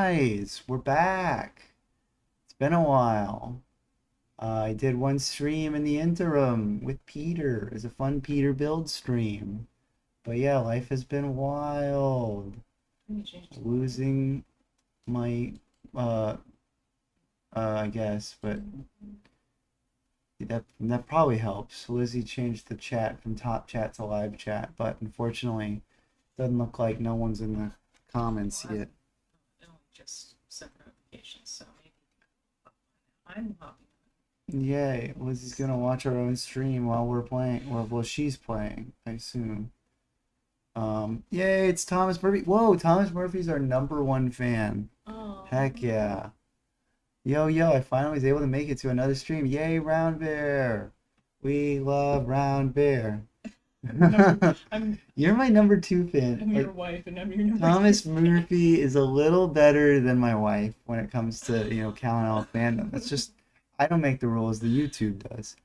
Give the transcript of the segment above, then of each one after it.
guys, we're back. It's been a while. I did one stream in the interim with Peter. It was a fun Peter build stream. But yeah, life has been wild. Losing my, uh, I guess, but that probably helps. Lizzie changed the chat from top chat to live chat, but unfortunately, doesn't look like no one's in the comments yet. It only just sent notifications, so maybe I'm hopping. Yay, Lizzie's gonna watch our own stream while we're playing, well, she's playing, I assume. Yay, it's Thomas Murphy. Whoa, Thomas Murphy's our #1 fan. Oh. Heck yeah. Yo, I finally was able to make it to another stream. Yay, Round Bear. We love Round Bear. You're my #2 fan. I'm your wife, and I'm your number Thomas 2 Murphy is a little better than my wife when it comes to, Callanlof fandom. That's just, I don't make the rules, the YouTube does.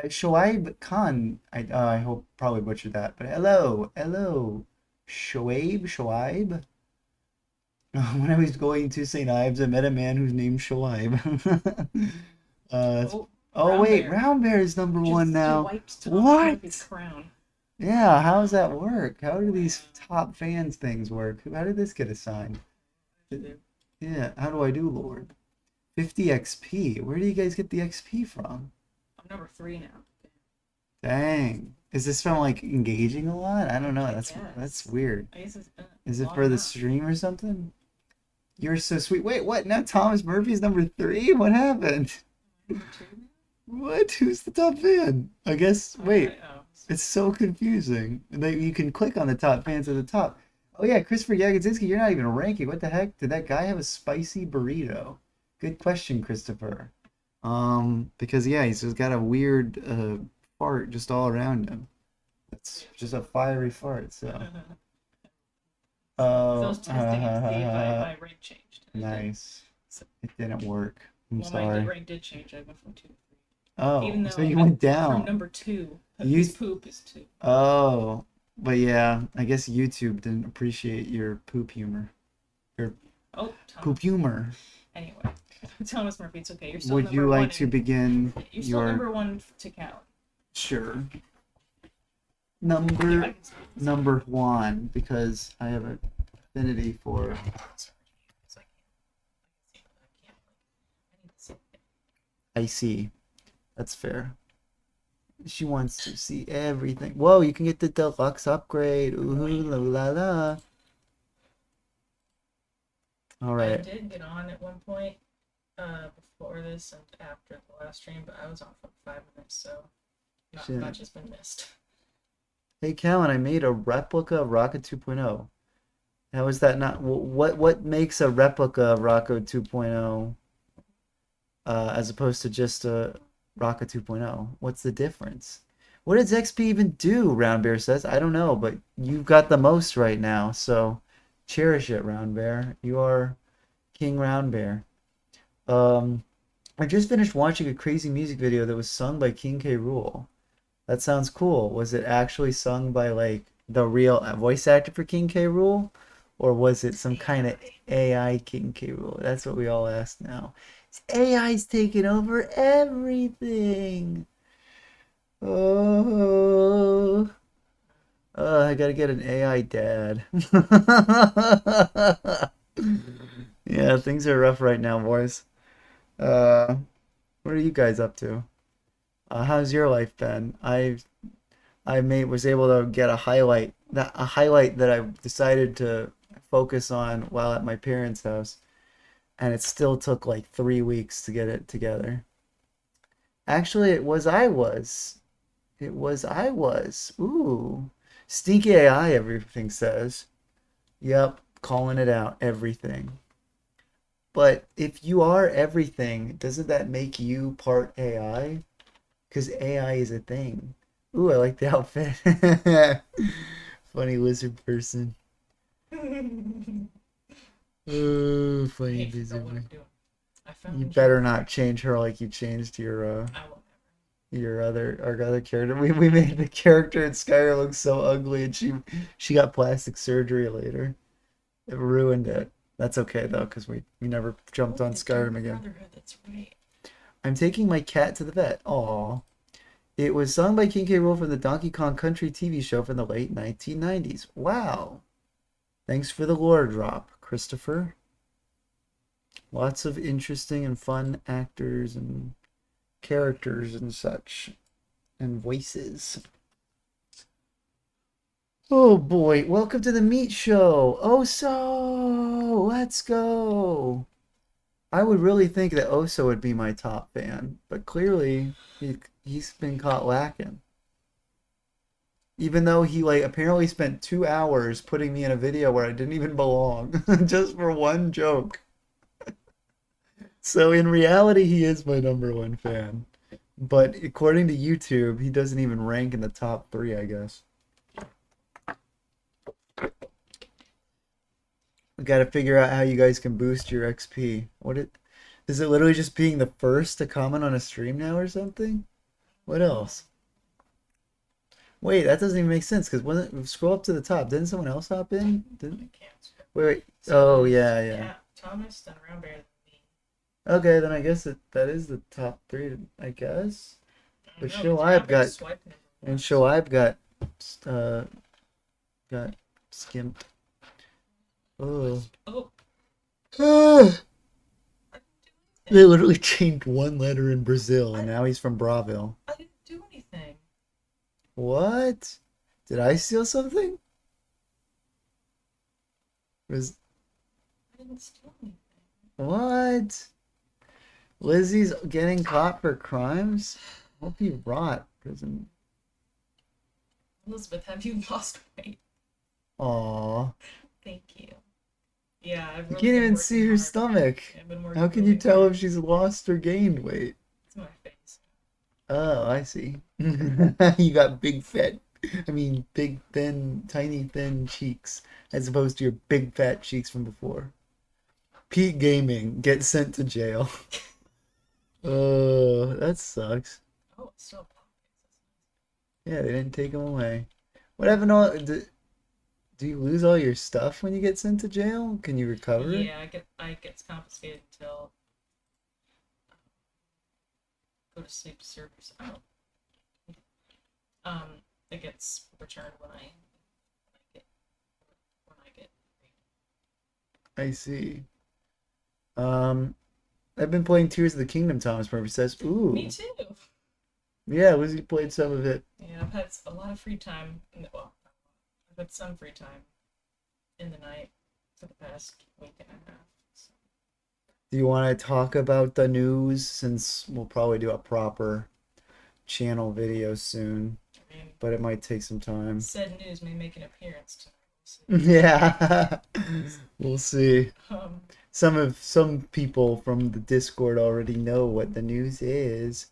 Shoaib Khan, I hope probably butchered that, but hello, Shoaib. When I was going to St. Ives, I met a man whose name's Shoaib. Wait, Round Bear is #1 now. What? Crown. Yeah, how does that work? How do these top fans things work? How did this get assigned? Yeah, how do I do, Lord? 50 XP. Where do you guys get the XP from? I'm #3 now. Dang. Is this from like engaging a lot? I don't know. That's weird. I guess it's been Is it for the stream or something? You're so sweet. Wait, what? Now Thomas Murphy's #3? What happened? What? Who's the top fan? I guess. Wait. It's so confusing. You can click on the top fans at the top. Oh yeah, Christopher Yagodzinski, you're not even ranking. What the heck? Did that guy have a spicy burrito? Good question, Christopher. Because yeah, he's just got a weird fart just all around him. It's just a fiery fart. So. Those testing to see if my rank changed. Nice. It didn't work. I'm well, sorry. My rank did change. I went from 2 to 3. Oh, even though so you went down. From #2. His poop is 2. Oh, but yeah, I guess YouTube didn't appreciate your poop humor. Your poop humor. Anyway, Thomas Murphy, it's okay. You're still Would you like to begin You're still #1 to count. Sure. Number 1, because I have an affinity for. I see. That's fair. She wants to see everything. Whoa, you can get the deluxe upgrade. Ooh la la. All right. I did get on at one point before this and after the last stream, but I was on for 5 minutes, so not much has been missed. Hey Callan, I made a replica of Rocket 2.0. How is that not? What makes a replica of Rocket 2.0 as opposed to just a Rocket 2.0? What's the difference? What does XP even do? Round Bear says. I don't know, but you've got the most right now, so cherish it, Round Bear. You are King Round Bear. I just finished watching a crazy music video that was sung by King K. Rool. That sounds cool. Was it actually sung by like the real voice actor for King K. Rool, or was it some kind of AI King K. Rool? That's what we all ask now. AI's taking over everything. Oh, I gotta get an AI dad. Yeah, things are rough right now, boys. What are you guys up to? How's your life been? I was able to get a highlight that I decided to focus on while at my parents' house. And it still took like 3 weeks to get it together. Actually, it was I was. Ooh. Stinky AI, everything says. Yep, calling it out, everything. But if you are everything, doesn't that make you part AI? Because AI is a thing. Ooh, I like the outfit. Funny lizard person. Oh, funny lizard. You better not change her like you changed your our other character. We made the character in Skyrim look so ugly, and she got plastic surgery later. It ruined it. That's okay though, because we never jumped Oh, on the Dark Skyrim again. Brotherhood. That's right. I'm taking my cat to the vet. Aw. It was sung by King K. Rool from the Donkey Kong Country TV show from the late 1990s. Wow. Thanks for the lore drop, Christopher. Lots of interesting and fun actors and characters and such, and voices. Oh boy, welcome to the meat show. Oso, let's go. I would really think that Oso would be my top fan, but clearly he's been caught lacking. Even though he like apparently spent 2 hours putting me in a video where I didn't even belong, just for one joke. So in reality, he is my number one fan. But according to YouTube, he doesn't even rank in the top three, I guess. We got to figure out how you guys can boost your XP. Is it literally just being the first to comment on a stream now or something? What else? Wait, that doesn't even make sense because when scroll up to the top, didn't someone else hop in? Didn't I can't. wait. So Oh there's yeah, yeah. Cat, Thomas, then Round Bear, then me. Okay, then I guess that is the top three, I guess. I But don't know, Shoaib got swipe number and one. Shoaib uh got skimped. Oh. Oh, Ah, I didn't do they anything. literally changed one letter in Brazil, and I, now he's from Brazil. I didn't do anything. What? Did I steal something? Was I didn't steal anything. what? Lizzie's getting caught for crimes? Hope you rot, prison. Elizabeth, have you lost weight? Aw. Thank you. Yeah, I've You really can't been even working see her hard. stomach. I've been working How can you really tell hard. if she's lost or gained weight? It's my face. Oh, I see. You got big, thin, tiny, thin cheeks, as opposed to your big, fat cheeks from before. Pete Gaming gets sent to jail. Oh, that sucks. Oh, it's still pockets. Yeah, they didn't take him away. What happened to do you lose all your stuff when you get sent to jail? Can you That's recover nice. it? Yeah, I get confiscated until go to sleep servers. Oh, um, it gets returned get when I get free. I see. Um, I've been playing Tears of the Kingdom, Thomas Murphy says. Me Ooh. too. Yeah, Lizzie played some of it. Yeah, I've had a lot of free time. Well, I've had some free time in the night for the past week and a half. So. Do you want to talk about the news since we'll probably do a proper channel video soon, I mean, but it might take some time. said news may make an appearance tonight. Yeah. We'll see. Um, Some people from the Discord already know what the news is,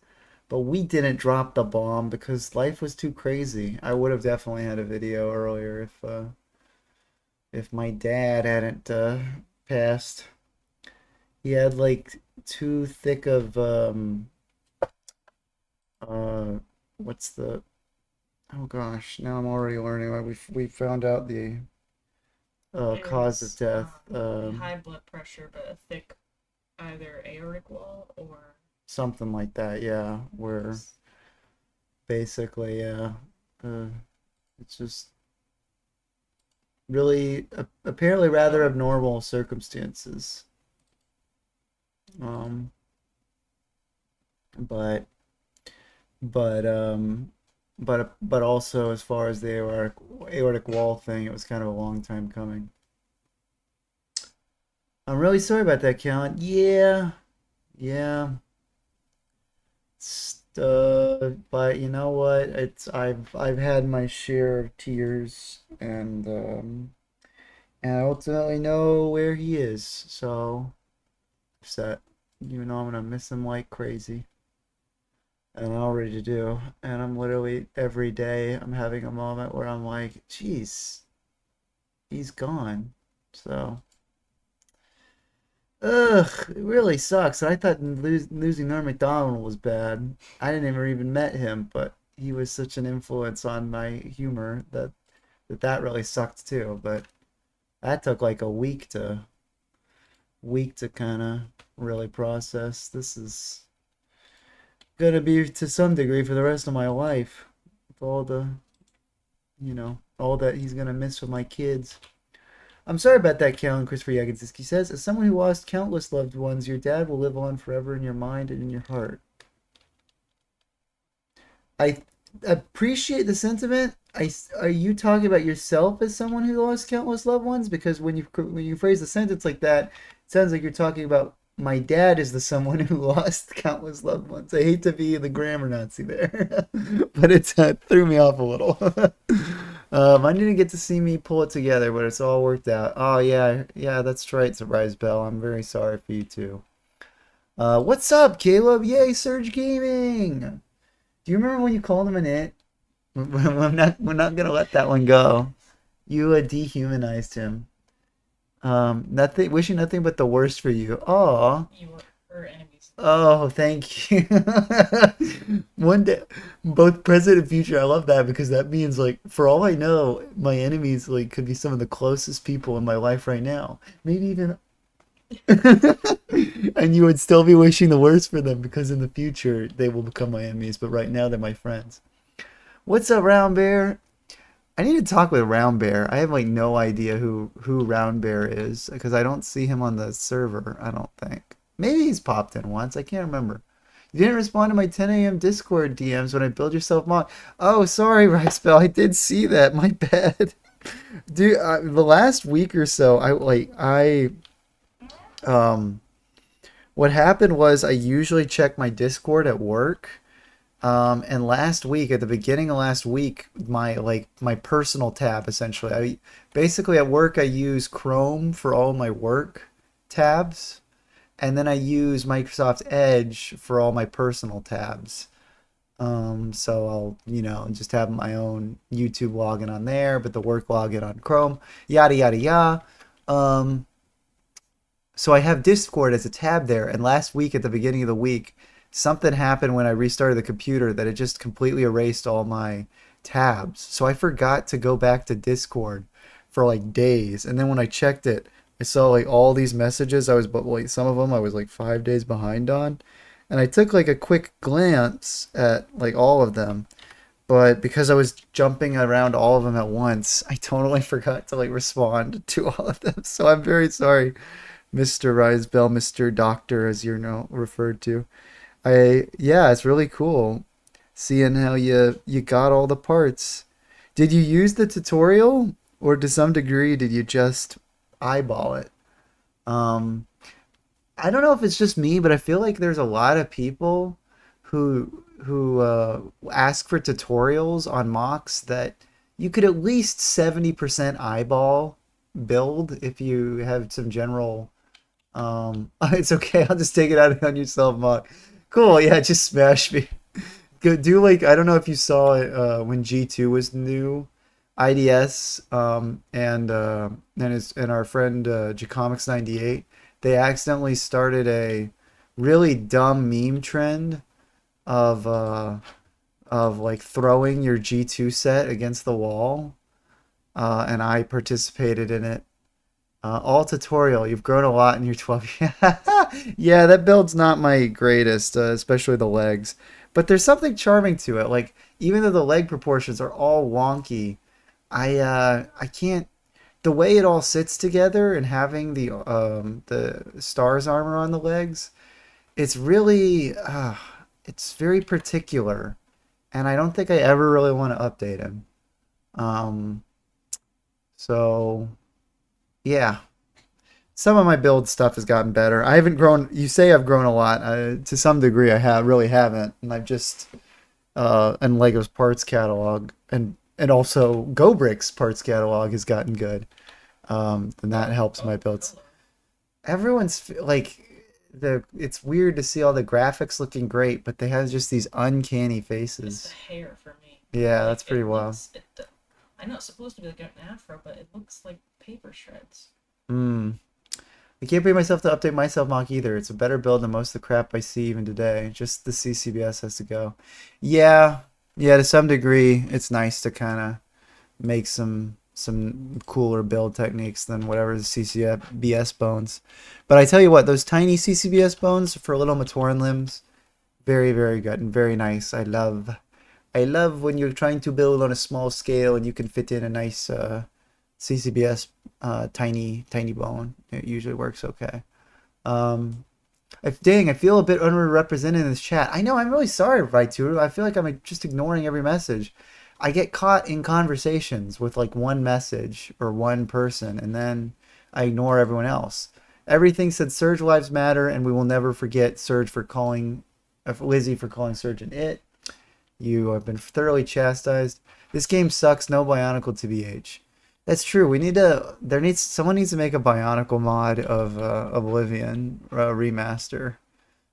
but we didn't drop the bomb because life was too crazy. I would have definitely had a video earlier if my dad hadn't passed. He had like too thick of uh what's the oh gosh, now I'm already learning. We found out the it cause of was death. high blood pressure, but a thick either aortic wall or Something like that, yeah. Where basically, uh, it's just really apparently rather abnormal circumstances. Um, but but but also as far as the aortic wall thing, it was kind of a long time coming. I'm really sorry about that, Callan. Yeah, yeah. But you know what? I've had my share of tears, and I ultimately know where he is. So upset. You know I'm gonna miss him like crazy, and I already do. And I'm literally every day I'm having a moment where I'm like, geez, he's gone. So. Ugh, it really sucks. I thought losing Norm Macdonald was bad. I didn't ever even met him, but he was such an influence on my humor that really sucked too. But that took like a week to week to kind of really process. This is gonna be to some degree for the rest of my life. With all the, all that he's gonna miss with my kids. I'm sorry about that, Callan. Christopher Yaginski says, as someone who lost countless loved ones, your dad will live on forever in your mind and in your heart. I appreciate the sentiment. Are you talking about yourself as someone who lost countless loved ones? Because when you phrase the sentence like that, it sounds like you're talking about my dad is the someone who lost countless loved ones. I hate to be the grammar Nazi there, but it threw me off a little. I didn't get to see me pull it together, but it's all worked out. Oh yeah, yeah, that's right, Surprise Bell. I'm very sorry for you too. What's up, Caleb? Yay, Surge Gaming! Do you remember when you called him an it? We're not gonna let that one go. You dehumanized him. Nothing, wishing nothing but the worst for you. Oh, You were enemies. oh, thank you. One day, both present and future. I love that because that means like, for all I know, my enemies like could be some of the closest people in my life right now. Maybe even, and you would still be wishing the worst for them because in the future they will become my enemies. But right now they're my friends. What's up, Round Bear? I need to talk with Round Bear. I have like no idea who Round Bear is because I don't see him on the server, I don't think. Maybe he's popped in once. I can't remember. You didn't respond to my 10 a.m. Discord DMs when I build yourself mod. Oh, sorry, Ricebell. I did see that. My bad. Dude, the last week or so, um, what happened was I usually check my Discord at work. And last week, at the beginning of last week, my personal tab essentially. I basically at work I use Chrome for all my work tabs, and then I use Microsoft Edge for all my personal tabs. So I'll, just have my own YouTube login on there, but the work login on Chrome, yada yada yada. Um, so I have Discord as a tab there, and last week at the beginning of the week, something happened when I restarted the computer that it just completely erased all my tabs. So I forgot to go back to Discord for like days, and then when I checked it, I saw like all these messages. But like some of them I was like 5 days behind on, and I took like a quick glance at like all of them. But because I was jumping around all of them at once, I totally forgot to like respond to all of them. So I'm very sorry, Mr. Risebell, Mr. Doctor, as you're now referred to. Yeah, it's really cool seeing how you got all the parts. Did you use the tutorial, or to some degree did you just eyeball it? Um, I don't know if it's just me, but I feel like there's a lot of people who ask for tutorials on mocks that you could at least 70% eyeball build if you have some general it's okay. I'll just take it out on yourself, Mock. Cool. Yeah, just smash me. Go do like I don't know if you saw it when G2 was new, IDS and our friend Jacomics 98. They accidentally started a really dumb meme trend of like throwing your G2 set against the wall, and I participated in it. All tutorial. You've grown a lot in your 12 years. Yeah, that build's not my greatest, especially the legs. But there's something charming to it. Like, even though the leg proportions are all wonky, I can't. The way it all sits together and having the stars armor on the legs, it's really it's very particular, and I don't think I ever really want to update him. Um, so yeah, some of my build stuff has gotten better. I haven't grown. You say I've grown a lot. To some degree, I have really haven't, and I've just and Lego's parts catalog and also GoBrick's parts catalog has gotten good. And that helps my builds. Hello. Like it's weird to see all the graphics looking great, but they have just these uncanny It's the faces. hair for me. Yeah, Like that's pretty wild. I know it's supposed to be like an afro, but it looks like paper shreds. Hmm. I can't bring myself to update myself mock either. It's a better build than most of the crap I see even today. Just the CCBS has to go. Yeah, yeah, to some degree, it's nice to kind of make some. some cooler build techniques than whatever the CCBS bones. But I tell you what, those tiny CCBS bones for little Matoran limbs, very, very good and very nice. I love when you're trying to build on a small scale and you can fit in a nice CCBS tiny bone. It usually works okay. Um, Dang, I feel a bit underrepresented in this chat. I know, I'm really sorry, Vaituru. I feel like I'm just ignoring every message. I get caught in conversations with like one message or one person, and then I ignore everyone else. Everything said Surge Lives Matter, and we will never forget Surge for calling, Lizzie for calling Surge an it. You have been thoroughly chastised. This game sucks. No Bionicle to BH. That's true. We need to. Someone needs to make a Bionicle mod of Oblivion remaster,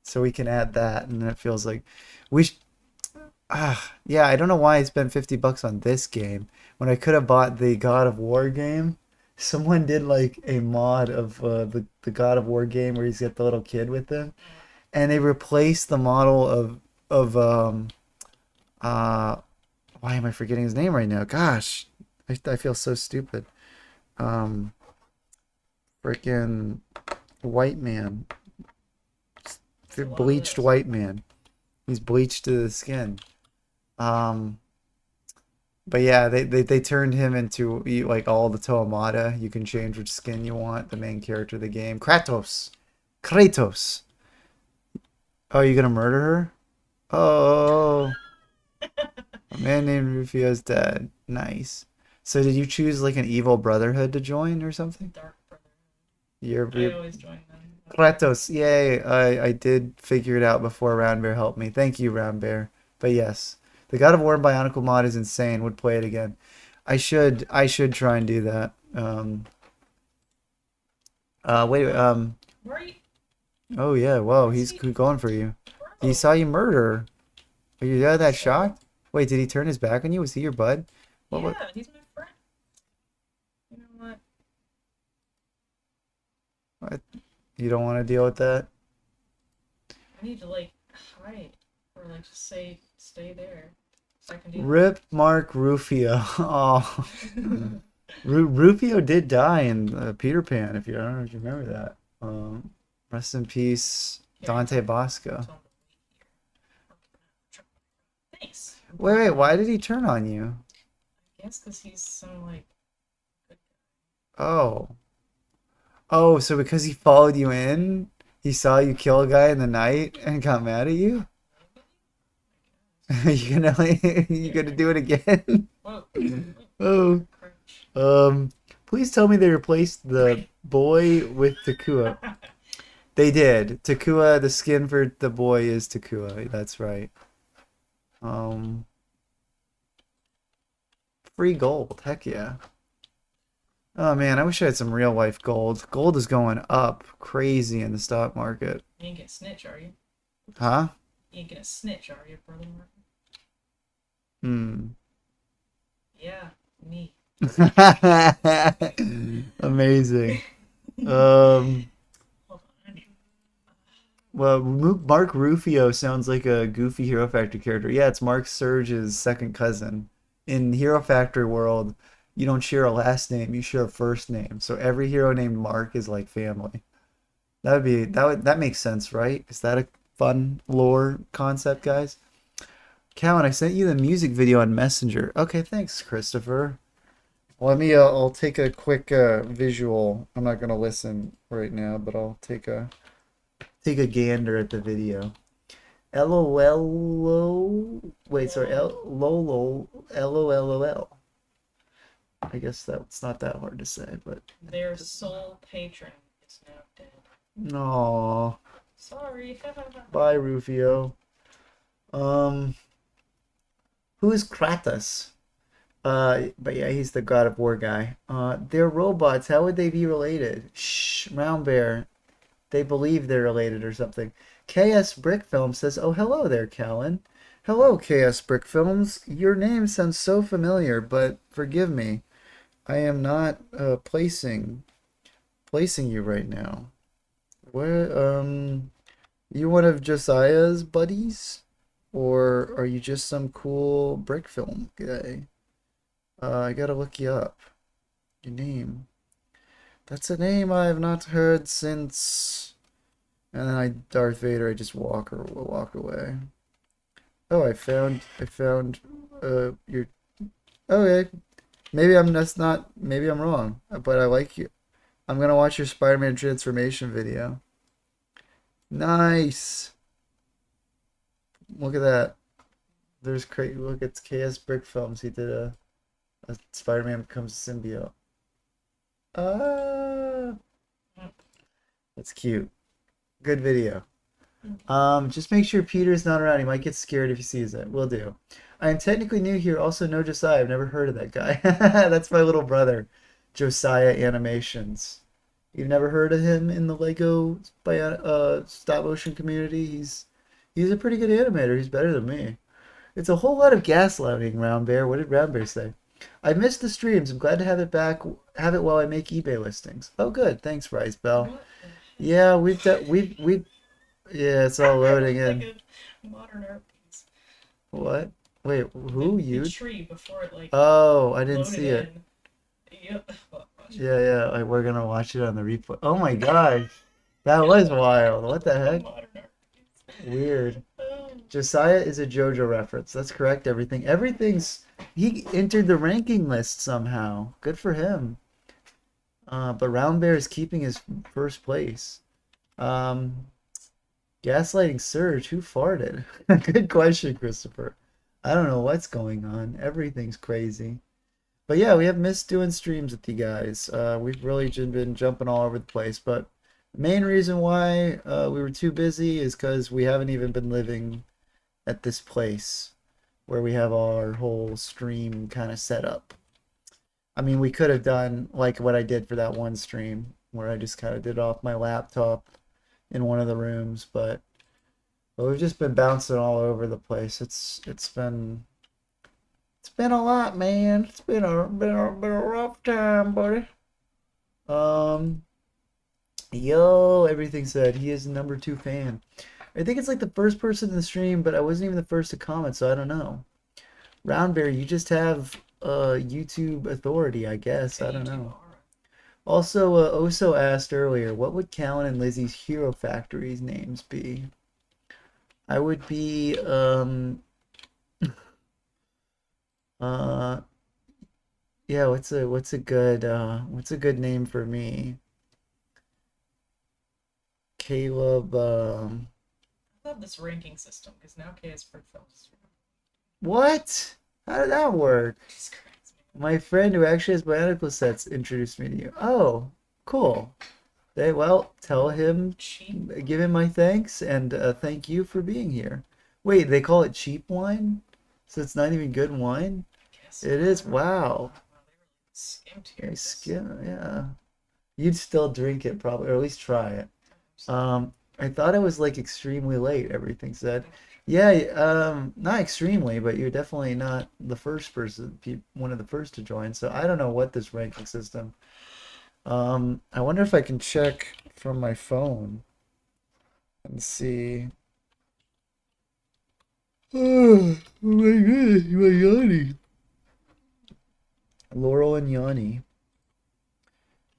so we can add that, and it feels like we. Yeah, I don't know why I spent $50 on this game when I could have bought the God of War game. Someone did like a mod of the God of War game where he's got the little kid with him, and they replaced the model of uh why am I forgetting his name right now? Gosh, I feel so stupid. Um, Freaking white man, It's a lot of bleached this. white man. He's bleached to the skin. Um, but yeah, they turned him into like all the Toamata. You can change which skin you want. The main character of the game, Kratos. Oh, you gonna murder her? Oh, a man named Rufio's dead. Nice. So did you choose like an evil brotherhood to join or something? Dark Brotherhood. I You're always join them. Kratos. Yay! I did figure it out before Round Bear helped me. Thank you, Round Bear. But yes, the God of War Bionicle mod is insane. Would play it again. I should try and do that. Wait. Right? Oh yeah. Whoa, Where's he's he? going for you. He Bro. saw you murder. Are you that So? shocked? Wait, did he turn his back on you? Was he your bud? What? What? Yeah, he's my friend. You know what? What? You don't want to deal with that? I need to like hide or like just say stay there so I can deal Rip Mark Rufio. Oh, Rufio did die in Peter Pan. If you I don't know if you remember that. Rest in peace, Here, Dante Bosco. tell him to wait here. Thanks. Wait, why did he turn on you? I guess because he's some like good Oh, so because he followed you in, he saw you kill a guy in the night and got mad at you. guy, maybe? I You gonna you guess. gonna do it again? Whoa. Oh, Crunch. please tell me they replaced the boy with Takua. They did. Takua, the skin for the boy is Takua. That's right. Um, Free gold. Heck yeah. Oh man, I wish I had some real life gold. Gold is going up crazy in the stock market. You ain't gonna snitch, are you? Huh? You ain't gonna snitch, are you, brother Martin? Hmm. Yeah, me. Amazing. Um, Hold on. well, Mark Rufio sounds like a goofy Hero Factory character. Yeah, it's Mark Surge's second cousin. In Hero Factory world, you don't share a last name, you share a first name. So every hero named Mark is like family. That makes sense, right? Is that a fun lore concept, guys? Callan, I sent you the music video on Messenger. Okay, thanks, Christopher. Let me I'll take a quick visual. I'm not gonna listen right now, but I'll take a gander at the video. LOL. Wait, sorry. Lol. LOL. LOLOL. I guess that's not that hard to say, but Their sole patron is now dead. no. Sorry. Bye, Rufio. Um, who is Kratos? But yeah, he's the God of War guy. They're robots. How would they be related? Shh, Round Bear. They believe they're related or something. KS Brick Film says, "Oh, hello there, Callan. Hello, KS Brick Films. Your name sounds so familiar, but forgive me, I am not placing you right now. Where you one of Josiah's buddies, or are you just some cool brick film guy? I gotta look you up. Your name. That's a name I have not heard since. And then Darth Vader, I just walk away. Oh, I found, your, okay. Maybe I'm just not, maybe I'm wrong, but I like you. I'm gonna watch your Spider-Man transformation video. Nice. Look at that. There's crazy. Look, it's KS Brick Films. He did a Spider-Man becomes a symbiote. Ah, that's cute. Good video. Just make sure Peter's not around. He might get scared if he sees it. Will do. I am technically new here. Also, no Josiah. I've never heard of that guy. That's my little brother, Josiah Animations. You've never heard of him in the Lego stop motion community? He's a pretty good animator. He's better than me. It's a whole lot of gaslighting, Round Bear. What did Round Bear say? I missed the streams. I'm glad to have it back. Have it while I make eBay listings. Oh, good. Thanks, Rice Bell. Yeah, we've yeah, it's all loading in. Like a modern art piece. What? Wait, who you? The tree before it like Oh, I didn't loaded see it. in. Yep. Yeah, yeah. Like we're gonna watch it on the replay. Oh my gosh, that was wild. What the heck? Modern art piece. Weird. Oh. Josiah is a JoJo reference. That's correct. Everything's. He entered the ranking list somehow. Good for him. But Round Bear is keeping his first place. Um, Gaslighting Surge. Who farted? Good question, Christopher. I don't know what's going on. Everything's crazy. But yeah, we have missed doing streams with you guys. We've really been jumping all over the place. But the main reason why we were too busy is because we haven't even been living at this place where we have our whole stream kind of set up. I mean, we could have done like what I did for that one stream where I just kind of did it off my laptop in one of the rooms, but we've just been bouncing all over the place. It's been a lot, man. It's been a rough time, buddy. Um, yo, everything said he is number 2 fan. I think it's like the first person in the stream, but I wasn't even the first to comment, so I don't know. Roundberry, you just have YouTube authority, I guess. I don't know. Also, Oso asked earlier, what would Callan and Lizzie's Hero Factory's names be? I would be yeah, what's a good name for me? Caleb, I love this ranking system because now KS Brick Films. what? How did that work? My friend who actually has bionicle sets introduced me to you. Oh, cool. Well, tell him, Cheap. give him my thanks, and thank you for being here. Wait, they call it cheap wine? So it's not even good wine? Yes. It is. Wow. Skimmed here. Okay, skim, yeah. You'd still drink it probably, or at least try it. I thought it was like extremely late, everything said. Yeah, not extremely, but you're definitely not the first person, one of the first to join. So I don't know what this ranking system. I wonder if I can check from my phone and see. Oh my goodness, my Yanni. Laurel and Yanni.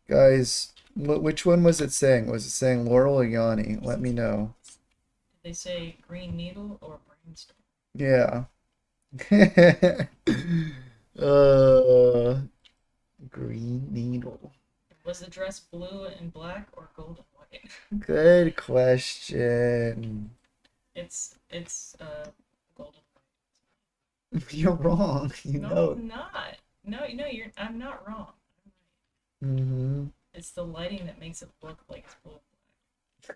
Guys, which one was it saying? Was it saying Laurel or Yanni? Let me know. Did they say green needle or brainstorm? Yeah. Green needle. Was the dress blue and black or gold and white? Good question. It's gold and white. You're wrong. You No, know. I'm not. No, I'm not wrong. Mm-hmm. It's the lighting that makes it look like it's blue.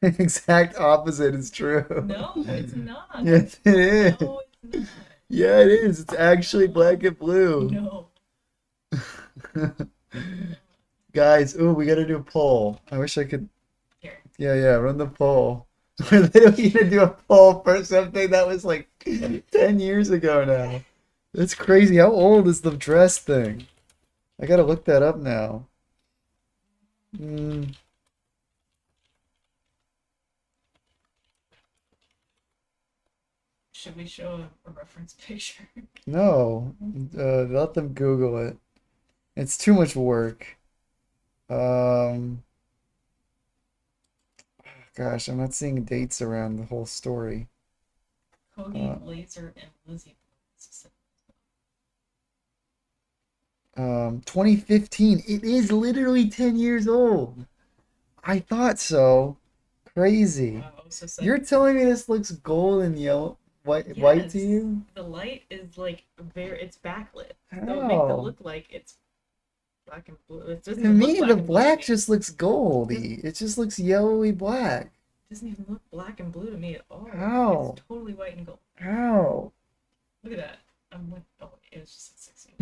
Exact opposite is true. No, it's not. Yes, it is. No, it's not. Yeah, it is. It's actually black and blue. No. Guys, ooh, we gotta do a poll. I wish I could. Here. Yeah, run the poll. We're literally gonna do a poll for something that was like 10 years ago now. That's crazy. How old is the dress thing? I gotta look that up now. Should we show a reference picture? No. Let them Google it. It's too much work. Um, gosh, I'm not seeing dates around the whole story. Cody Uh, Laser and Lizzie. 2015. It is literally 10 years old. I thought so. Crazy. Wow. So said You're telling me this looks gold and yellow, white to yes. you? The light is like very. It's backlit, so it makes it How? look like it's black and blue. It doesn't To even look me, the black and blue to black me. just looks goldy. It just looks yellowy black. It doesn't even look black and blue to me at all. It's How? totally white and gold. How? Look at that. I'm like, oh, it was just at 16.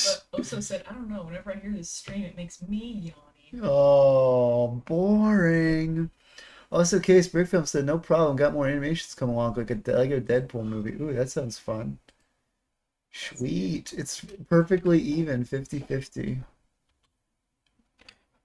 But Oso said, I don't know. Whenever I hear this stream, it makes me yawny. Oh, boring. Also, Case Brickfilm said, no problem. Got more animations come along, like a Deadpool movie. Ooh, that sounds fun. Sweet. It's perfectly even, 50-50.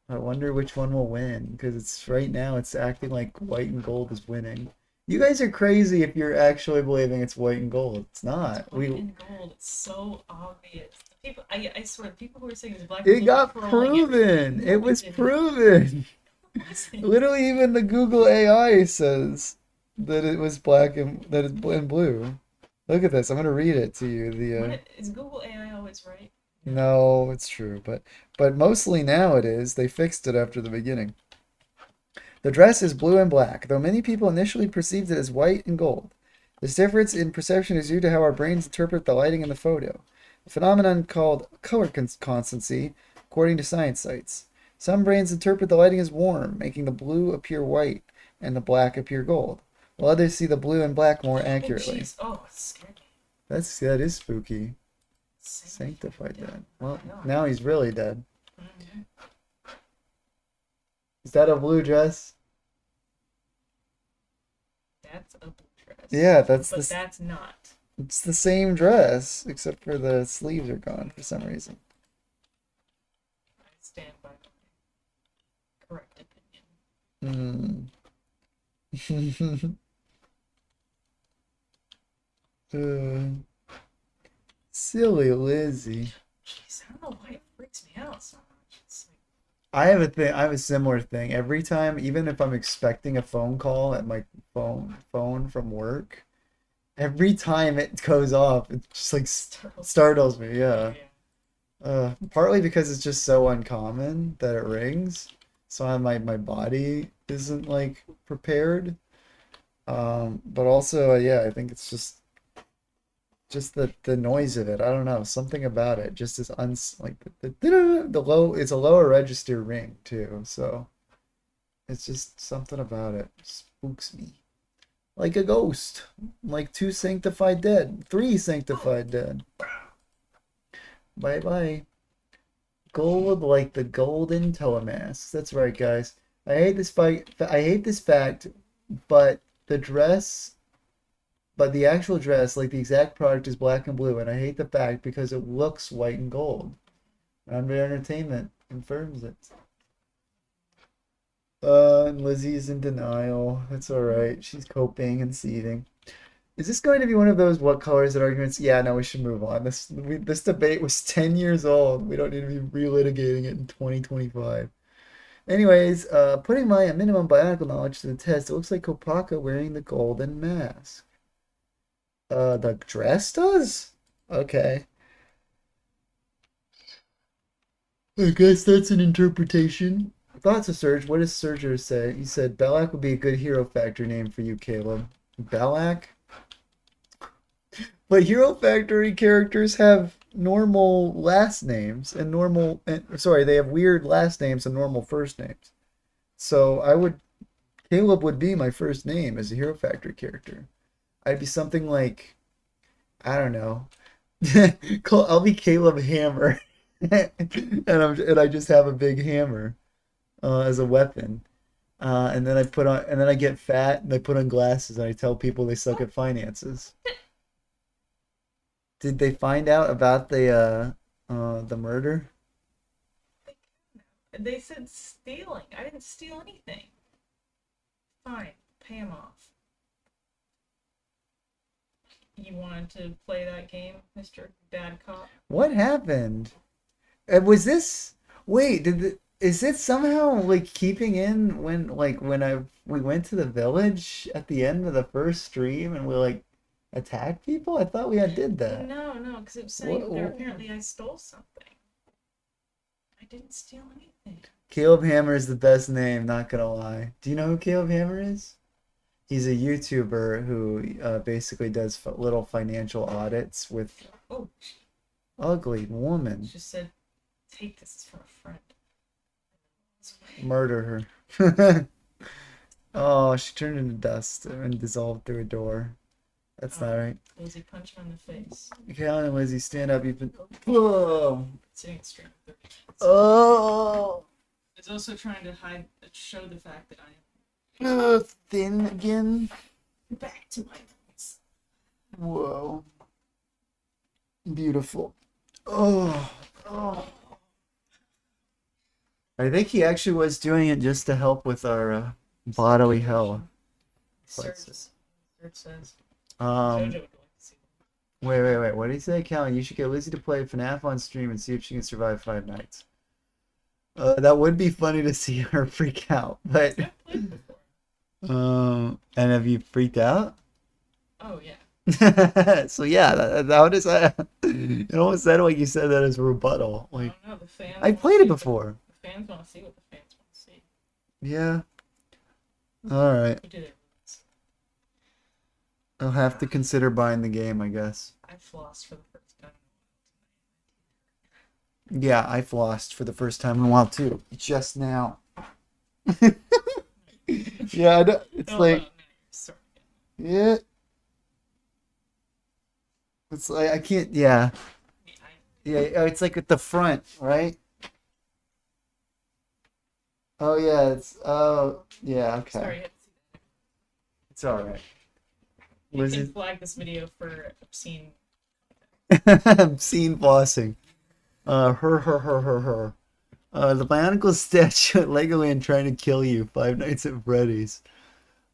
I wonder which one will win, because it's right now it's acting like white and gold is winning. You guys are crazy if you're actually believing it's white and gold. It's It's not. white and gold. It's so obvious. The people, I swear, the people who are saying it's black and It blue are got trolling everybody. proven. It No, it was didn't. proven. It wasn't. Literally, even the Google AI says that it was black and that it's and blue. Look at this. I'm gonna read it to you. What is Google AI always right? No. No, it's true, but mostly now it is. They fixed it after the beginning. The dress is blue and black, though many people initially perceived it as white and gold. This difference in perception is due to how our brains interpret the lighting in the photo, a phenomenon called color constancy, according to science sites. Some brains interpret the lighting as warm, making the blue appear white and the black appear gold, while others see the blue and black more Oh, accurately. jeez. Oh, it scared me. That is spooky. Sanctified dead. Well, now he's really dead. Mhm. Is that a blue dress? That's a blue dress. Yeah, But that's not. it's the same dress, except for the sleeves are gone for some reason. I stand by my correct opinion. Hmm. Silly Lizzie. Jeez, I don't know why it freaks me out so much. It's like, I have a thing. I have a similar thing. Every time, even if I'm expecting a phone call at my phone from work, every time it goes off, it just like startles me. Yeah. yeah. Partly because it's just so uncommon that it rings, so my body isn't like prepared. But also, yeah, I think it's just the noise of it. I don't know, something about it just is like the low. It's a lower register ring too, so it's just something about it spooks me like a ghost, like two sanctified dead, three sanctified dead. Bye bye. Gold like the golden telemasks. That's right, guys. I hate this fight. I hate this fact, but the dress, but the actual dress, like the exact product, is black and blue, and I hate the fact because it looks white and gold. Under Entertainment confirms it. And Lizzie's in denial. That's all right. She's coping and seething. Is this going to be one of those what color is it arguments? Yeah, no, we should move on. This debate was 10 years old. We don't need to be relitigating it in 2025. Anyways, putting my minimum bionicle knowledge to the test, it looks like Kopaka wearing the golden mask. The dress does? Okay. I guess that's an interpretation. Thoughts of Surge. What does Surger say? He said Belak would be a good Hero Factory name for you, Caleb. Belak? But Hero Factory characters have normal last names and sorry, they have weird last names and normal first names. So Caleb would be my first name as a Hero Factory character. I'd be something like, I don't know. I'll be Caleb Hammer. And I just have a big hammer as a weapon. And then I get fat and I put on glasses and I tell people they suck at finances. Did they find out about the murder? They said stealing. I didn't steal anything. Fine, pay him off. You wanted to play that game, Mr. Bad Cop? What happened? Was this? Wait, Is it somehow like keeping in when we went to the village at the end of the first stream and we like attacked people? I thought we had did Well, that. no, no, because it was saying there What? apparently I stole something. I didn't steal anything. Caleb Hammer is the best name, not gonna lie. Do you know who Caleb Hammer is? He's a YouTuber who basically does little financial audits with Oh, ugly woman. she just said, "Take this. It's from a friend." Murder her. Oh, she turned into dust and dissolved through a door. That's not right. Lizzie, punch him in the face. Callan and Lizzie, stand up. You've been. Whoa. Sitting straight. Oh. It's also trying to show the fact that I Thin again. am back to my roots. Whoa. Beautiful. Oh. Oh. I think he actually was doing it just to help with our bodily health. Search says. Um. Jojo would like to see them. Wait. What did he say, Callan? You should get Lizzie to play FNAF on stream and see if she can survive 5 nights. That would be funny to see her freak out, but I've played before. and have you freaked out? Oh yeah. So yeah, that is it almost sounded like you said that as a rebuttal. I Like don't know. The fans. I played it before. The fans want to see what the fans want to see. Yeah. All right. We did it. I'll have to consider buying the game, I guess. I flossed for the first time. Yeah, I flossed for the first time in a while too. Just now. Yeah, it's like Sorry. yeah. It's like I can't. Yeah, yeah. It's like at the front, right? Oh yeah. It's yeah. Okay. Sorry, I had to see that. It's all right. You Was can it flag this video for obscene. obscene flossing? Her. The Bionicle statue at Legoland trying to kill you. 5 Nights at Freddy's.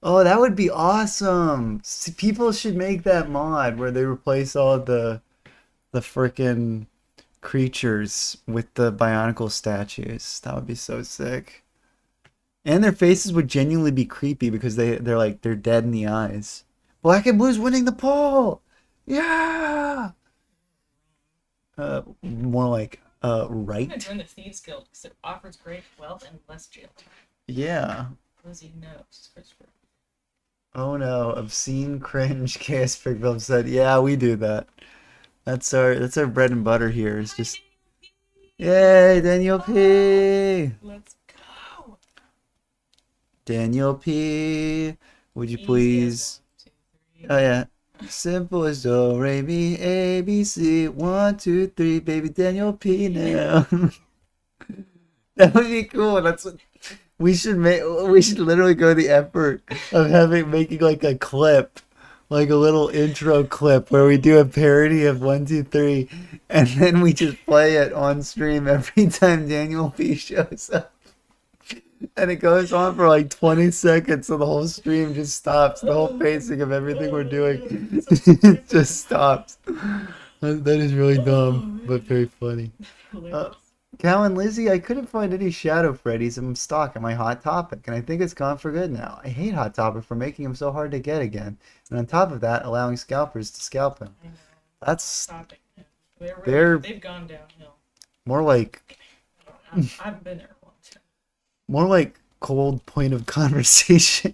Oh, that would be awesome. See, people should make that mod where they replace all the frickin' creatures with the Bionicle statues. That would be so sick. And their faces would genuinely be creepy because they're dead in the eyes. Black and Blue's winning the poll. Yeah. More like I'm gonna right. join the Thieves Guild because it offers great wealth and less jail time. Yeah. Lizzie knows, Christopher. Oh no, obscene cringe. Chaos Pigville said, "Yeah, we do that. That's our bread and butter here. It's just yay, Daniel P. Let's go. Daniel P. Would you Easy as please? 1, 2, 3. Oh yeah, simple as do re mi a b c 1 2 3, baby Daniel P. Now that would be cool. That's what we should make. We should literally go the effort of making like a clip. Like a little intro clip where we do a parody of 1 2 3 and then we just play it on stream every time Daniel P shows up. And it goes on for like 20 seconds so the whole stream just stops. The whole pacing of everything we're doing just stops. That is really dumb, but very funny. Cal and Lizzie, I couldn't find any Shadow Freddy's in stock on my Hot Topic, and I think it's gone for good now. I hate Hot Topic for making him so hard to get again, and on top of that, allowing scalpers to scalp him. That's They've gone downhill. more like I've been there a long time. more like cold point of conversation.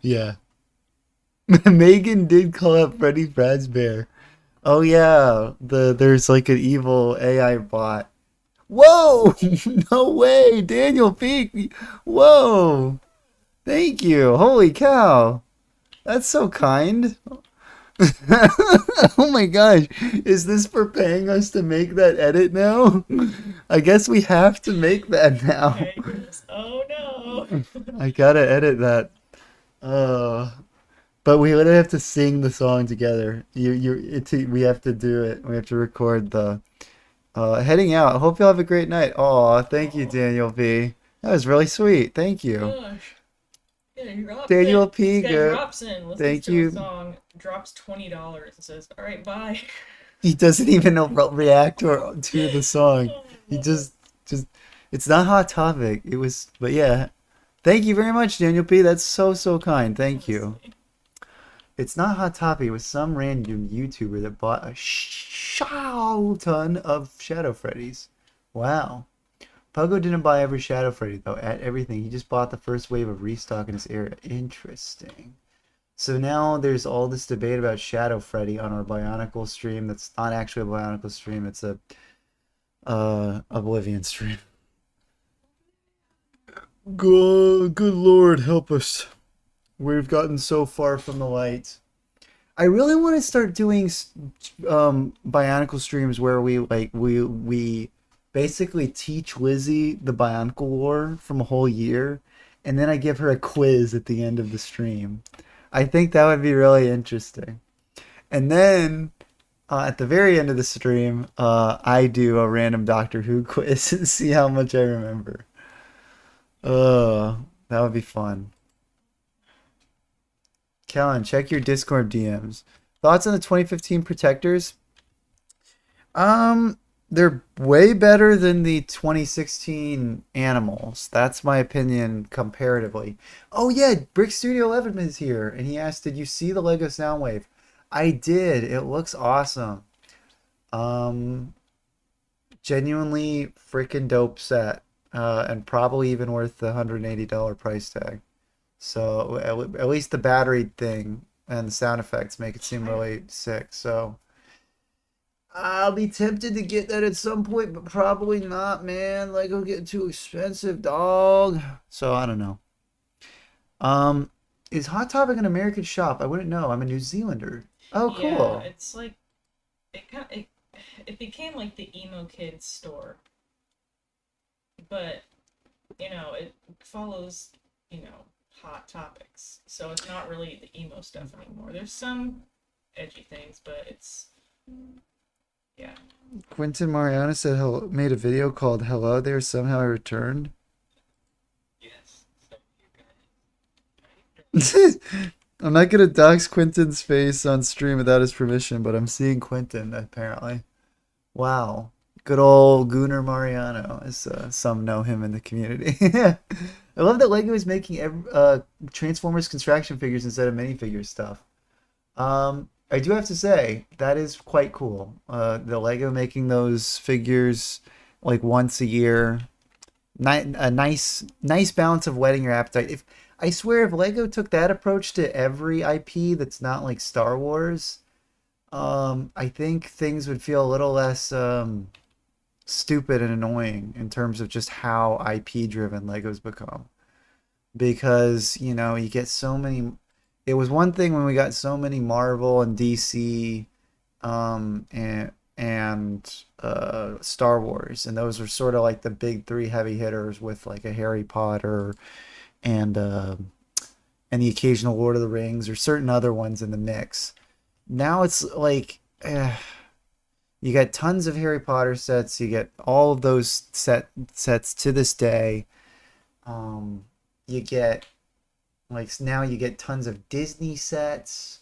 Yeah. Megan did call up Freddy Fazbear. Oh yeah, there's like an evil AI bot. Whoa! No way! Daniel Peak! Whoa! Thank you! Holy cow! That's so kind. Oh my gosh. Is this for paying us to make that edit now? I guess we have to make that now. Oh no. I gotta edit that. But we would have to sing the song together. We have to do it. We have to record the heading out. I hope you all have a great night. Aw, thank you, Daniel V. That was really sweet. Thank you. Gosh. Yeah, he drops in. Daniel This P. guy Good. drops in, listens Thank to a you. song, drops $20, and says, "All right, bye." He doesn't even react to the song. Oh, I He love it. just, it's not Hot Topic. It was, but yeah. Thank you very much, Daniel P. That's so, so kind. Thank you. Honestly. It's not Hot Topic. It was some random YouTuber that bought a ton of Shadow Freddy's. Wow. Pogo didn't buy every Shadow Freddy though, at everything. He just bought the first wave of restock in his area. Interesting. So now there's all this debate about Shadow Freddy on our Bionicle stream. That's not actually a Bionicle stream. It's a Oblivion stream. Good Lord, help us. We've gotten so far from the light. I really want to start doing Bionicle streams where we basically teach Lizzie the Bionicle lore from a whole year, and then I give her a quiz at the end of the stream. I think that would be really interesting. And then at the very end of the stream, I do a random Doctor Who quiz and see how much I remember. That would be fun. Callan, check your Discord DMs. Thoughts on the 2015 Protectors? They're way better than the 2016 Animals. That's my opinion comparatively. Oh yeah, Brick Studio 11 is here, and he asked, "Did you see the Lego Soundwave?" I did. It looks awesome. Um, Genuinely freaking dope set, and probably even worth the $180 price tag. So at least the battery thing and the sound effects make it seem really sick. So I'll be tempted to get that at some point, but probably not, man. Lego getting too expensive, dog. So I don't know. Um, is Hot Topic an American shop? I wouldn't know. I'm a New Zealander. Oh, Yeah, cool. it's like it became like the emo kids store, but it follows hot topics, so it's not really the emo stuff anymore. There's some edgy things, but it's yeah. Quentin Mariana said made a video called "Hello There, Somehow I Returned." Yes. So I'm not gonna dox Quentin's face on stream without his permission, but I'm seeing Quentin apparently. Wow. Good old Gunnar Mariano, as some know him in the community. I love that Lego is making Transformers construction figures instead of minifigure stuff. I do have to say, that is quite cool. The Lego making those figures like once a year. A nice balance of whetting your appetite. If I swear, if Lego took that approach to every IP that's not like Star Wars, I think things would feel a little less stupid and annoying in terms of just how IP driven Legos become. Because, you get so many. It was one thing when we got so many Marvel and DC and Star Wars, and those were sort of like the big three heavy hitters with like a Harry Potter and uh, and the occasional Lord of the Rings or certain other ones in the mix. Now it's like you get tons of Harry Potter sets. You get all of those sets to this day. Um, you get like now you get tons of Disney sets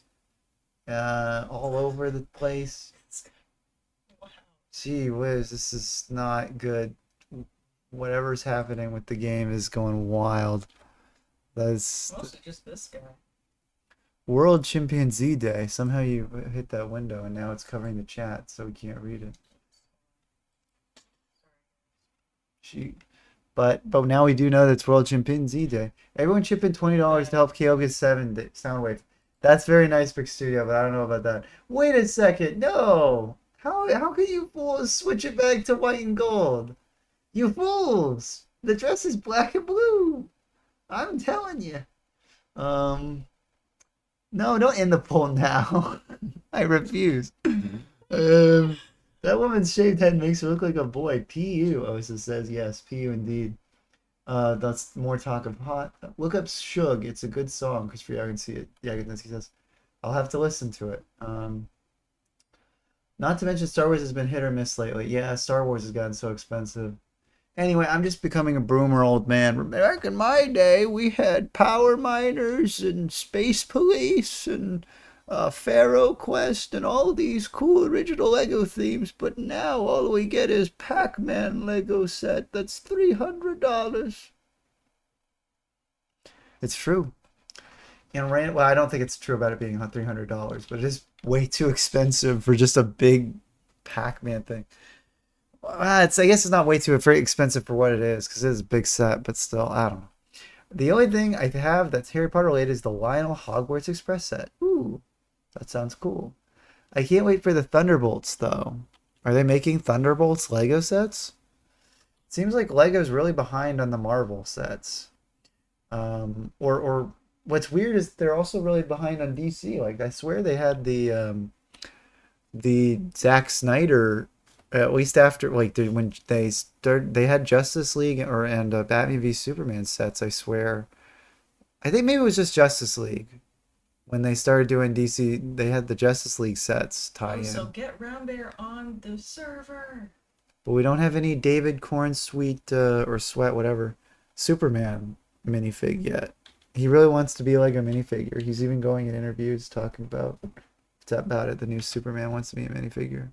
all over the place. Wow. Gee whiz, this is not good. Whatever's happening with the game is going wild. That's Mostly just this guy. World Chimpanzee Day. Somehow you hit that window and now it's covering the chat, so we can't read it. She, but now we do know that it's World Chimpanzee Day. Everyone chip in $20 to help KO get 7 Soundwave. That's very nice, Big Studio, but I don't know about that. Wait a second, no. How can you fools switch it back to white and gold? You fools! The dress is black and blue. I'm telling you. Um, no, don't end the poll now. I refuse. That woman's shaved head makes her look like a boy. PU, Osa says yes. PU indeed. That's more talk of hot. Look up Shug. It's a good song. Christopher, I can see it. Yeah, he says. I'll have to listen to it. Not to mention Star Wars has been hit or miss lately. Yeah, Star Wars has gotten so expensive. Anyway, I'm just becoming a boomer old man. Back in my day, we had power miners and space police and Pharaoh Quest and all these cool original Lego themes. But now all we get is Pac-Man Lego set. That's $300. It's true. And well, I don't think it's true about it being $300, but it is way too expensive for just a big Pac-Man thing. I guess it's not way too very expensive for what it is because it is a big set, but still, I don't know. The only thing I have that's Harry Potter related is the Lionel Hogwarts Express set. Ooh, that sounds cool. I can't wait for the Thunderbolts though. Are they making Thunderbolts Lego sets? Seems like Lego's really behind on the Marvel sets. Or what's weird is they're also really behind on DC. Like I swear they had the Zack Snyder, at least after like when they had Justice League and Batman v Superman sets. I swear, I think maybe it was just Justice League when they started doing DC. They had the Justice League sets tie Oh, in, so get Round Bear on the server. but we don't have any David Corn Sweet or Sweat whatever Superman minifig yet. He really wants to be like a minifigure. He's even going in interviews talking about it. The new Superman wants to be a minifigure.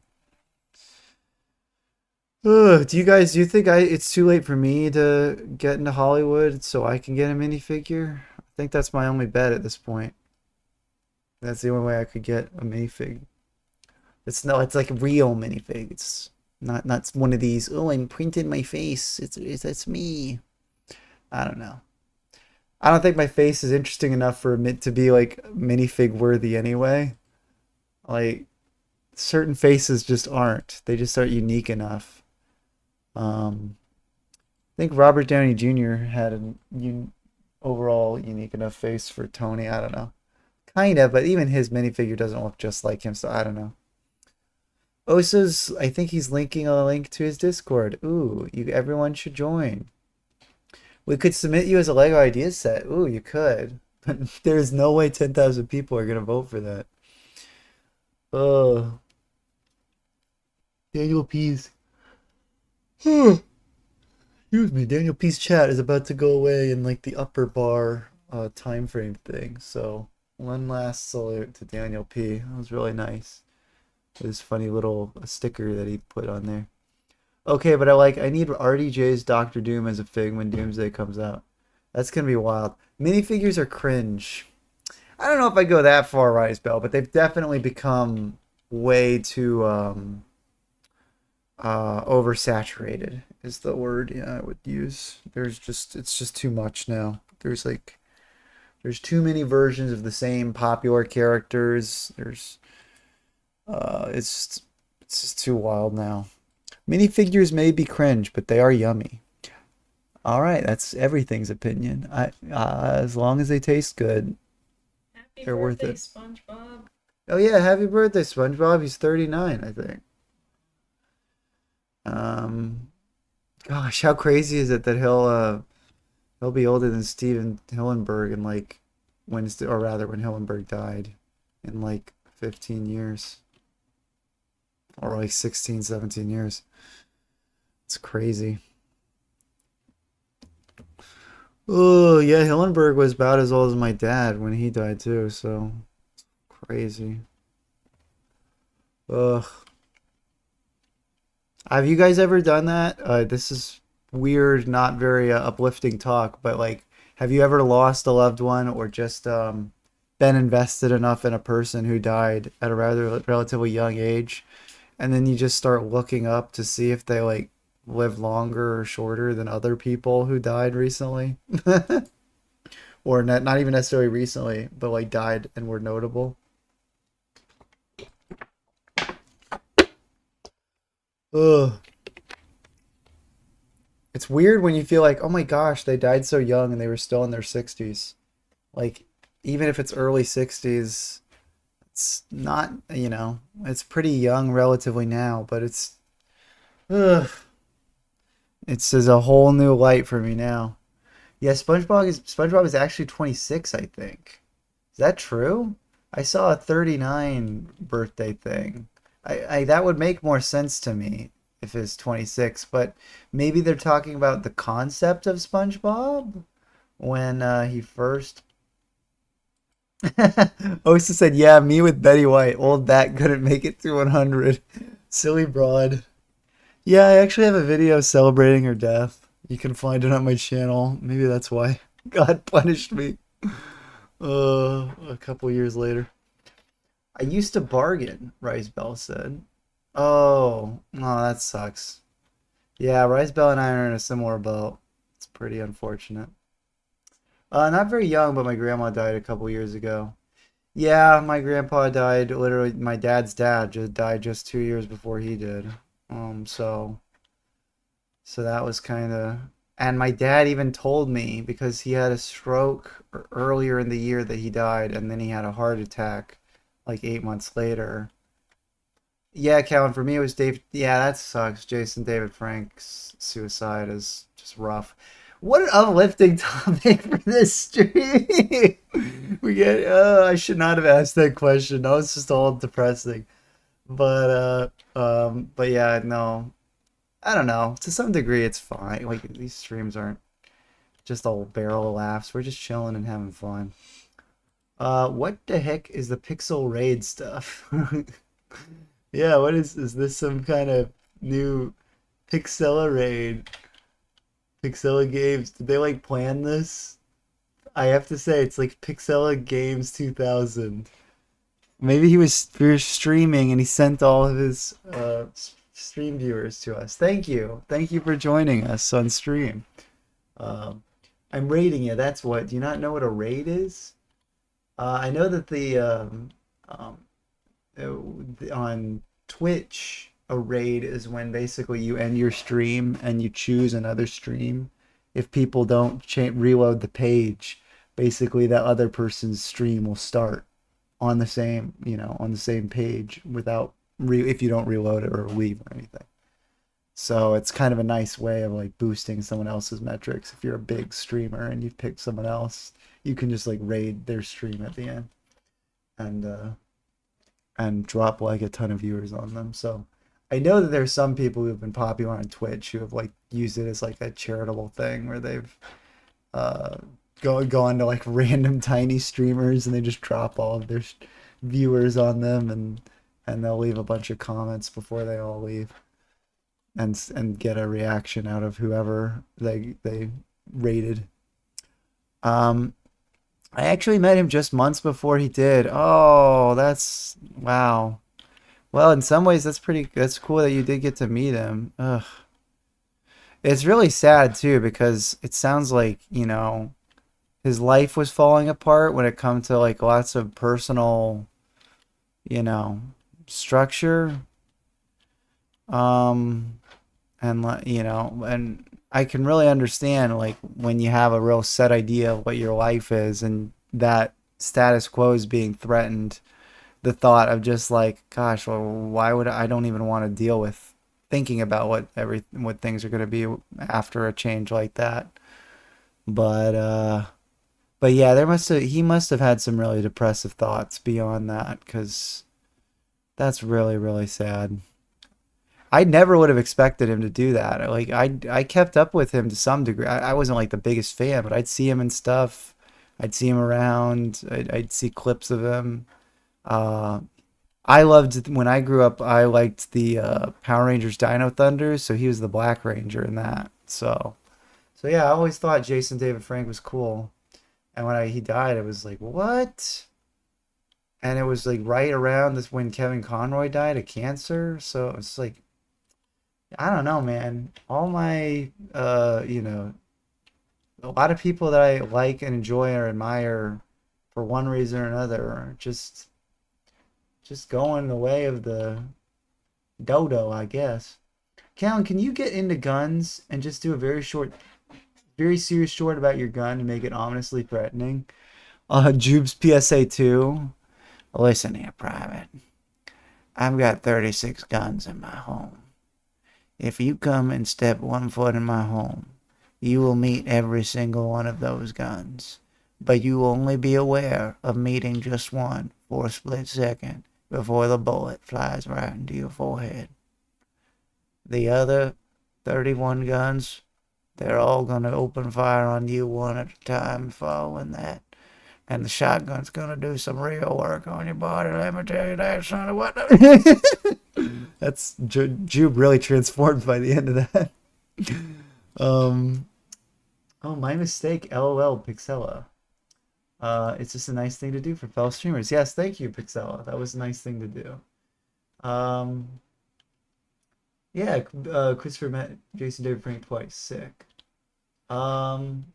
Ugh, do you think it's too late for me to get into Hollywood so I can get a minifigure? I think that's my only bet at this point. That's the only way I could get a minifig. It's like a real minifig. It's not one of these. Oh, I'm printing my face. That's me. I don't know. I don't think my face is interesting enough for it to be like minifig worthy anyway. Like certain faces just aren't. They just aren't unique enough. I think Robert Downey Jr. had an overall unique enough face for Tony. I don't know. Kind of, but even his minifigure doesn't look just like him, so I don't know. Osa's, I think he's linking a link to his Discord. Ooh, everyone should join. We could submit you as a Lego Ideas set. Ooh, you could. But there's no way 10,000 people are going to vote for that. Oh, Daniel P's. Excuse me. Daniel P's chat is about to go away in like the upper bar time frame thing. So one last salute to Daniel P. That was really nice. This funny little sticker that he put on there. Okay, but I need RDJ's Doctor Doom as a fig when Doomsday comes out. That's gonna be wild. Minifigures are cringe. I don't know if I go that far, Rise Bell, but they've definitely become way too oversaturated is the word I would use. It's just too much now. There's too many versions of the same popular characters. It's just too wild now. Minifigures may be cringe, but they are yummy. All right, that's everything's opinion. As long as they taste good, Happy they're worth birthday, it. SpongeBob. Oh yeah, happy birthday, SpongeBob. He's 39, I think. Um, Gosh, how crazy is it that he'll be older than Steven Hillenburg in like or rather when Hillenburg died in like 15 years or like 16, 17 years. It's crazy. Oh, yeah, Hillenburg was about as old as my dad when he died too, so crazy. Ugh. Have you guys ever done that? This is weird, not very uplifting talk, but like, have you ever lost a loved one or just been invested enough in a person who died at a rather relatively young age, and then you just start looking up to see if they like live longer or shorter than other people who died recently? Or not even necessarily recently, but like died and were notable. Ugh. It's weird when you feel like, oh my gosh, they died so young and they were still in their 60s. Like, even if it's early 60s, it's not, it's pretty young relatively now, but ugh, it's as a whole new light for me now. Yeah, SpongeBob is actually 26, I think. Is that true? I saw a 39 birthday thing. I that would make more sense to me if it's 26, but maybe they're talking about the concept of SpongeBob when he first. Osa said, "Yeah, me with Betty White. Old bat couldn't make it to 100. Silly broad." Yeah, I actually have a video celebrating her death. You can find it on my channel. Maybe that's why God punished me. A couple years later. I used to bargain, Rice Bell said. Oh, that sucks. Yeah, Rice Bell and I are in a similar boat. It's pretty unfortunate. Not very young, but my grandma died a couple years ago. Yeah, my grandpa died literally. My dad's dad just died just 2 years before he did. So that was kind of. And my dad even told me because he had a stroke earlier in the year that he died, and then he had a heart attack like 8 months later. Yeah, Calvin, for me it was Dave. Yeah, that sucks. Jason David Frank's suicide is just rough. What an uplifting topic for this stream. We get. I should not have asked that question. That was just all depressing. But yeah, no. I don't know. To some degree, it's fine. Like these streams aren't just all barrel of laughs. We're just chilling and having fun. What the heck is the Pixel Raid stuff? Yeah, what is this some kind of new Pixela Raid? Pixela Games? Did they like plan this? I have to say it's like Pixela Games 2000. Maybe he was streaming and he sent all of his stream viewers to us. Thank you. Thank you for joining us on stream. Um, I'm raiding you. That's what. Do you not know what a raid is? I know that on Twitch, a raid is when basically you end your stream and you choose another stream. If people don't reload the page, basically that other person's stream will start on the same, on the same page without if you don't reload it or leave or anything. So it's kind of a nice way of like boosting someone else's metrics. If you're a big streamer and you pick someone else, you can just like raid their stream at the end and drop like a ton of viewers on them. So I know that there's some people who have been popular on Twitch who have like used it as like a charitable thing where they've uh go on to like random tiny streamers and they just drop all of their viewers on them and they'll leave a bunch of comments before they all leave and get a reaction out of whoever they rated. Um, I actually met him just months before he did. Oh, that's wow. Well, in some ways, that's cool that you did get to meet him. Ugh. It's really sad too because it sounds like, his life was falling apart when it comes to like lots of personal, you know, structure. Um, and I can really understand like when you have a real set idea of what your life is and that status quo is being threatened, the thought of just like, gosh, well, why would I don't even want to deal with thinking about what things are going to be after a change like that. But but yeah, he must have had some really depressive thoughts beyond that because that's really really sad. I never would have expected him to do that. Like I kept up with him to some degree. I wasn't like the biggest fan, but I'd see him and stuff. I'd see him around. I'd see clips of him. Uh, I loved when I grew up. I liked the Power Rangers Dino Thunders, so he was the Black Ranger in that. So yeah, I always thought Jason David Frank was cool. And when he died, it was like what? And it was like right around this when Kevin Conroy died of cancer. So it's like I don't know, man. All my a lot of people that I like and enjoy or admire for one reason or another are just going the way of the dodo, I guess. Callan, can you get into guns and just do a very serious short about your gun and make it ominously threatening? Jube's PSA 2. Listen here, Private. I've got 36 guns in my home. If you come and step 1 foot in my home, you will meet every single one of those guns. But you will only be aware of meeting just one for a split second before the bullet flies right into your forehead. The other 31 guns, they're all going to open fire on you one at a time following that. And the shotgun's going to do some real work on your body. Let me tell you that, son of what. That's Jube really transformed by the end of that. Um, oh, my mistake. LOL, Pixella. It's just a nice thing to do for fellow streamers. Yes, thank you, Pixella. That was a nice thing to do. Um, yeah, Christopher met Jason David Frank twice. Sick. Um,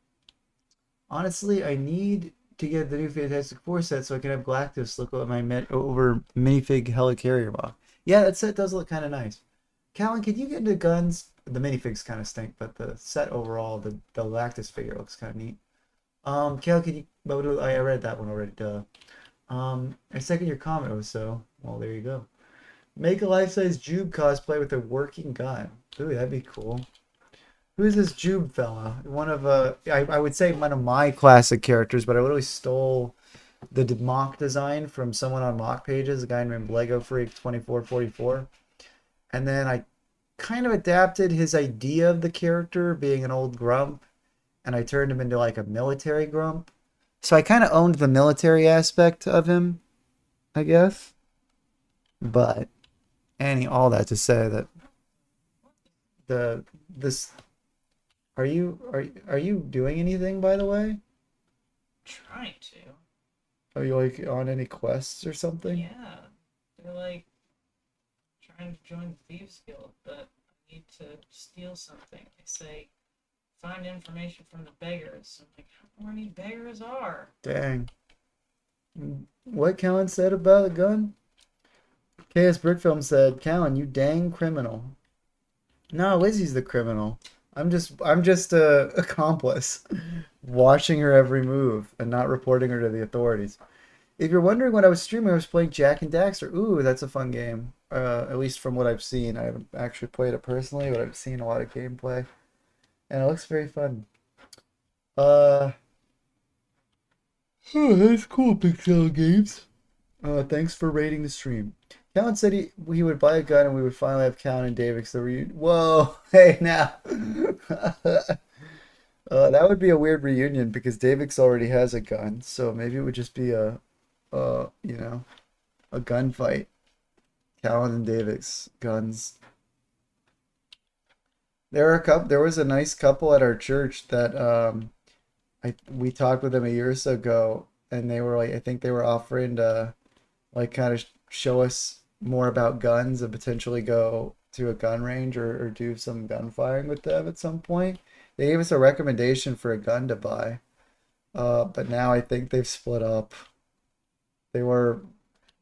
honestly, I need to get the new Fantastic Four set so I can have Galactus look at my over minifig Helicarrier box. Yeah, that set does look kind of nice. Callan, can you get into guns? The minifigs kind of stink, but the set overall, the Galactus figure looks kind of neat. Cal, can you? I read that one already. Duh. I second your comment. Oh, so well, there you go. Make a life-size Jube cosplay with a working gun. Ooh, that'd be cool. Who is this Jube fella? One of I would say one of my classic characters, but I literally stole the mock design from someone on mock pages, a guy named Lego Freak 2444, and then I kind of adapted his idea of the character being an old grump, and I turned him into like a military grump. So I kind of owned the military aspect of him, I guess. But all that to say that this are you doing anything, by the way? Trying to. Are you like on any quests or something? Yeah. They're like trying to join the Thieves Guild, but I need to steal something. They say find information from the beggars. I'm like, how many beggars are? Dang. What Callan said about the gun? KS Brickfilm said, Callan, you dang criminal. No, Lizzie's the criminal. I'm just a accomplice, watching her every move and not reporting her to the authorities. If you're wondering what I was streaming, I was playing Jack and Daxter. Ooh, that's a fun game. At least from what I've seen. I haven't actually played it personally, but I've seen a lot of gameplay. And it looks very fun. Uh, oh, that's cool, Pixel Games. Thanks for rating the stream. Callan said he would buy a gun and we would finally have Callan and Davix the reunion. Whoa, hey now. That would be a weird reunion because Davix already has a gun, so maybe it would just be a gunfight. Callan and Davix guns. There was a nice couple at our church that we talked with them a year or so ago, and they were like, I think they were offering to like kind of show us more about guns and potentially go to a gun range or do some gun firing with them at some point. They gave us a recommendation for a gun to buy, but now I think they've split up. They were,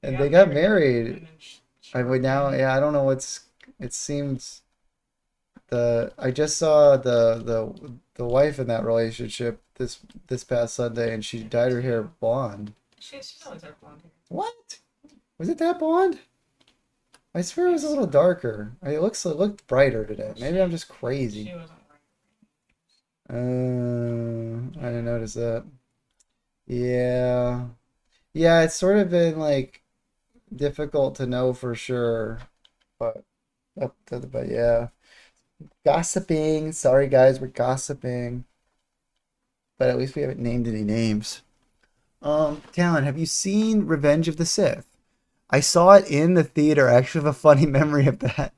and they got married. I would now, yeah, I don't know it seems I just saw the wife in that relationship this past Sunday, and she dyed her hair blonde. She's always had blonde hair. What? Was it that blonde? I swear it was a little darker. It looked brighter today. Maybe I'm just crazy. She wasn't I didn't notice that. Yeah. Yeah, it's sort of been like difficult to know for sure. But but yeah. Gossiping. Sorry guys, we're gossiping. But at least we haven't named any names. Callan, have you seen Revenge of the Sith? I saw it in the theater. I actually have a funny memory of that.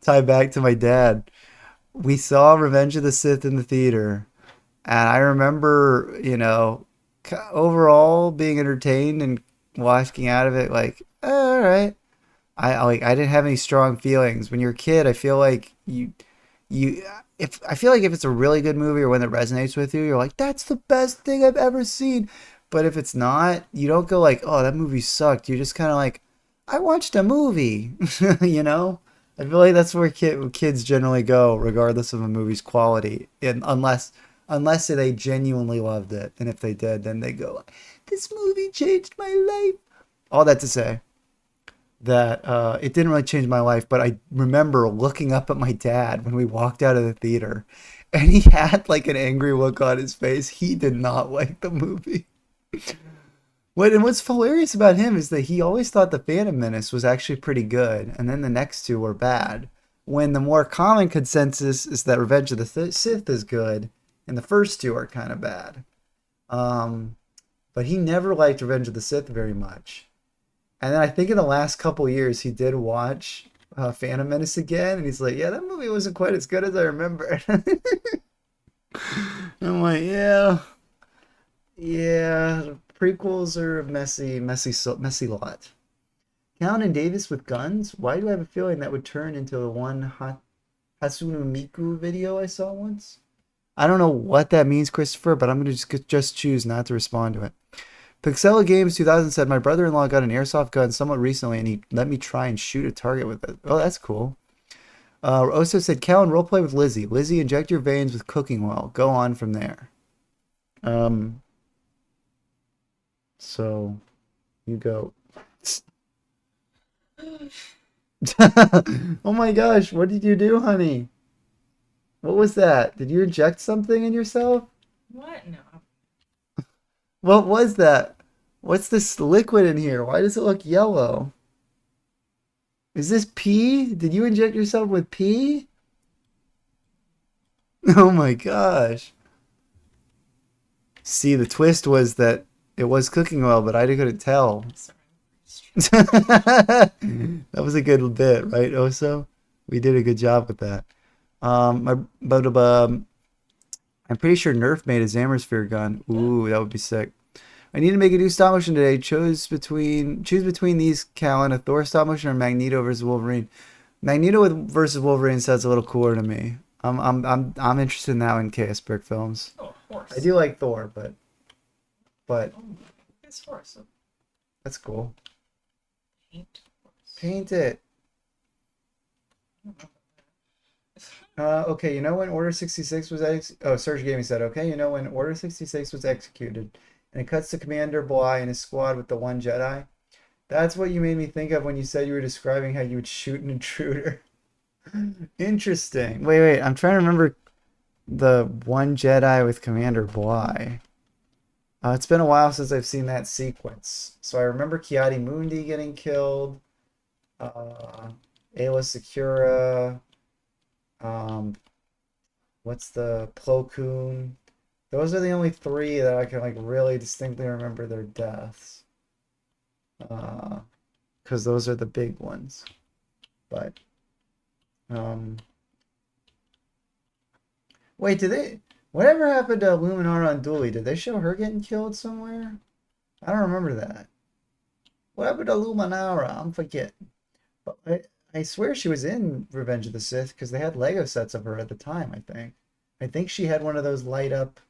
Tie back to my dad. We saw Revenge of the Sith in the theater, and I remember, overall being entertained and walking out of it like, all right. I didn't have any strong feelings. When you're a kid, I feel like if it's a really good movie or one that resonates with you, you're like, that's the best thing I've ever seen. But if it's not, you don't go like, oh, that movie sucked. You're just kind of like, I watched a movie, you know? I feel like that's where kids generally go, regardless of a movie's quality, and unless they genuinely loved it, and if they did, then they go, "This movie changed my life." All that to say that it didn't really change my life, but I remember looking up at my dad when we walked out of the theater, and he had like an angry look on his face. He did not like the movie. What's hilarious about him is that he always thought the Phantom Menace was actually pretty good, and then the next two were bad. when the more common consensus is that Revenge of the Sith is good, and the first two are kind of bad. Um, but he never liked Revenge of the Sith very much. And then I think in the last couple years he did watch Phantom Menace again, and he's like, "Yeah, that movie wasn't quite as good as I remember." I'm like, "Yeah, yeah, prequels are a messy, messy, messy lot." Callan and Davis with guns? Why do I have a feeling that would turn into the one Hatsune Miku video I saw once? I don't know what that means, Christopher, but I'm gonna just choose not to respond to it. Pixela Games 2000 said my brother-in-law got an airsoft gun somewhat recently, and he let me try and shoot a target with it. Oh, that's cool. Oso said, Callan, roleplay with Lizzie. Lizzie, inject your veins with cooking oil. Go on from there. Um, so you go. Oh my gosh, what did you do, honey? What was that? Did you inject something in yourself? What? No. What was that? What's this liquid in here? Why does it look yellow? Is this pee? Did you inject yourself with pee? Oh my gosh. See, the twist was that it was cooking oil, but I couldn't tell. Sorry. That was a good bit, right, Oso? We did a good job with that. I'm pretty sure Nerf made a Zammersphere gun. Ooh, that would be sick. I need to make a new stop motion today. Choose between these, Callan, a Thor stop motion or Magneto versus Wolverine. Versus Wolverine sounds a little cooler to me. I'm interested in that one in Chaos Brick films. Oh, of course. I do like Thor, but Oh, it's horse. that's cool. Paint horse. Paint it. I don't know about that. Okay, you know when Order 66 was Serge Gaming said, okay, you know when Order 66 was executed, and it cuts to Commander Bly and his squad with the one Jedi? That's what you made me think of when you said you were describing how you would shoot an intruder. Interesting. Wait, I'm trying to remember the one Jedi with Commander Bly. It's been a while since I've seen that sequence. So I remember Kiadi Mundi getting killed, Ayla Secura, um, what's the Plo Koon? Those are the only three that I can like really distinctly remember their deaths. Because those are the big ones. But um, wait, did they? Whatever happened to Luminara on Dooley? Did they show her getting killed somewhere? I don't remember that. What happened to Luminara? I'm forgetting. But I swear she was in Revenge of the Sith because they had Lego sets of her at the time, I think. I think she had one of those light up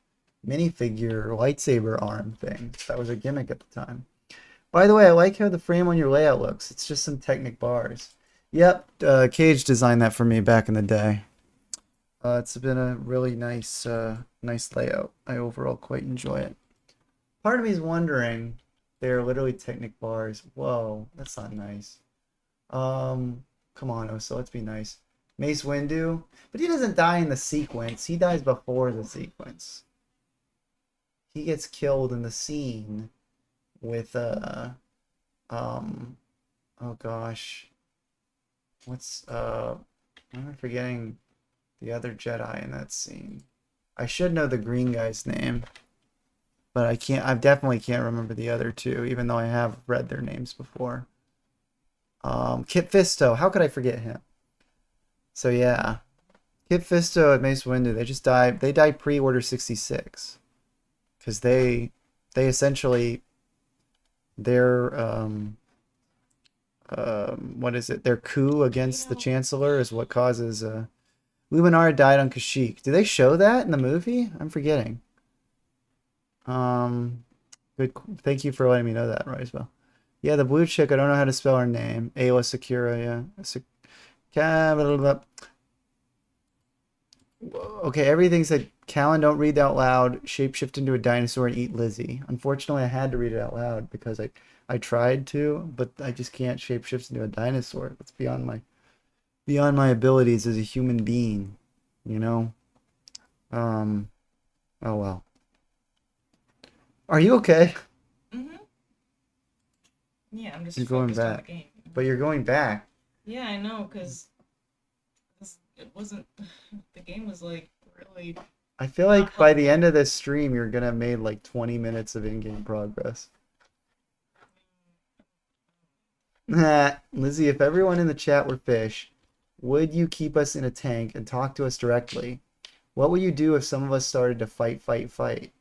minifigure lightsaber arm things. That was a gimmick at the time. By the way, I like how the frame on your layout looks. It's just some Technic bars. Yep, Cage designed that for me back in the day. It's been a really nice layout. I overall quite enjoy it. Part of me is wondering, they're literally Technic bars. Whoa, that's not nice. Come on, Oso, let's be nice. Mace Windu, but he doesn't die in the sequence. He dies before the sequence. He gets killed in the scene with oh gosh, I'm forgetting the other Jedi in that scene. I should know the green guy's name, but I can't. I definitely can't remember the other two, even though I have read their names before. Kit Fisto. How could I forget him? So yeah, Kit Fisto and Mace Windu. They just died. They died pre-Order 66 because they essentially their what is it? Their coup against the Chancellor is what causes Luminara died on Kashyyyk. Do they show that in the movie? I'm forgetting. Good. Thank you for letting me know that, Rosebell. Yeah, the blue chick. I don't know how to spell her name. Ayla Secura. Yeah. Okay, everything said, Callan, don't read out loud. Shapeshift into a dinosaur and eat Lizzie. Unfortunately, I had to read it out loud because I tried to, but I just can't shapeshift into a dinosaur. That's beyond my abilities as a human being, you know? Oh well. Are you okay? Mm-hmm. Yeah, I'm just You're going focused on the back. game. But you're going back. Yeah, I know, because it wasn't. The game was like really I feel not like by the end helpful. of this stream, you're gonna have made like 20 minutes of in-game progress. Lizzie, if everyone in the chat were fish, would you keep us in a tank and talk to us directly? What would you do if some of us started to fight, fight, fight?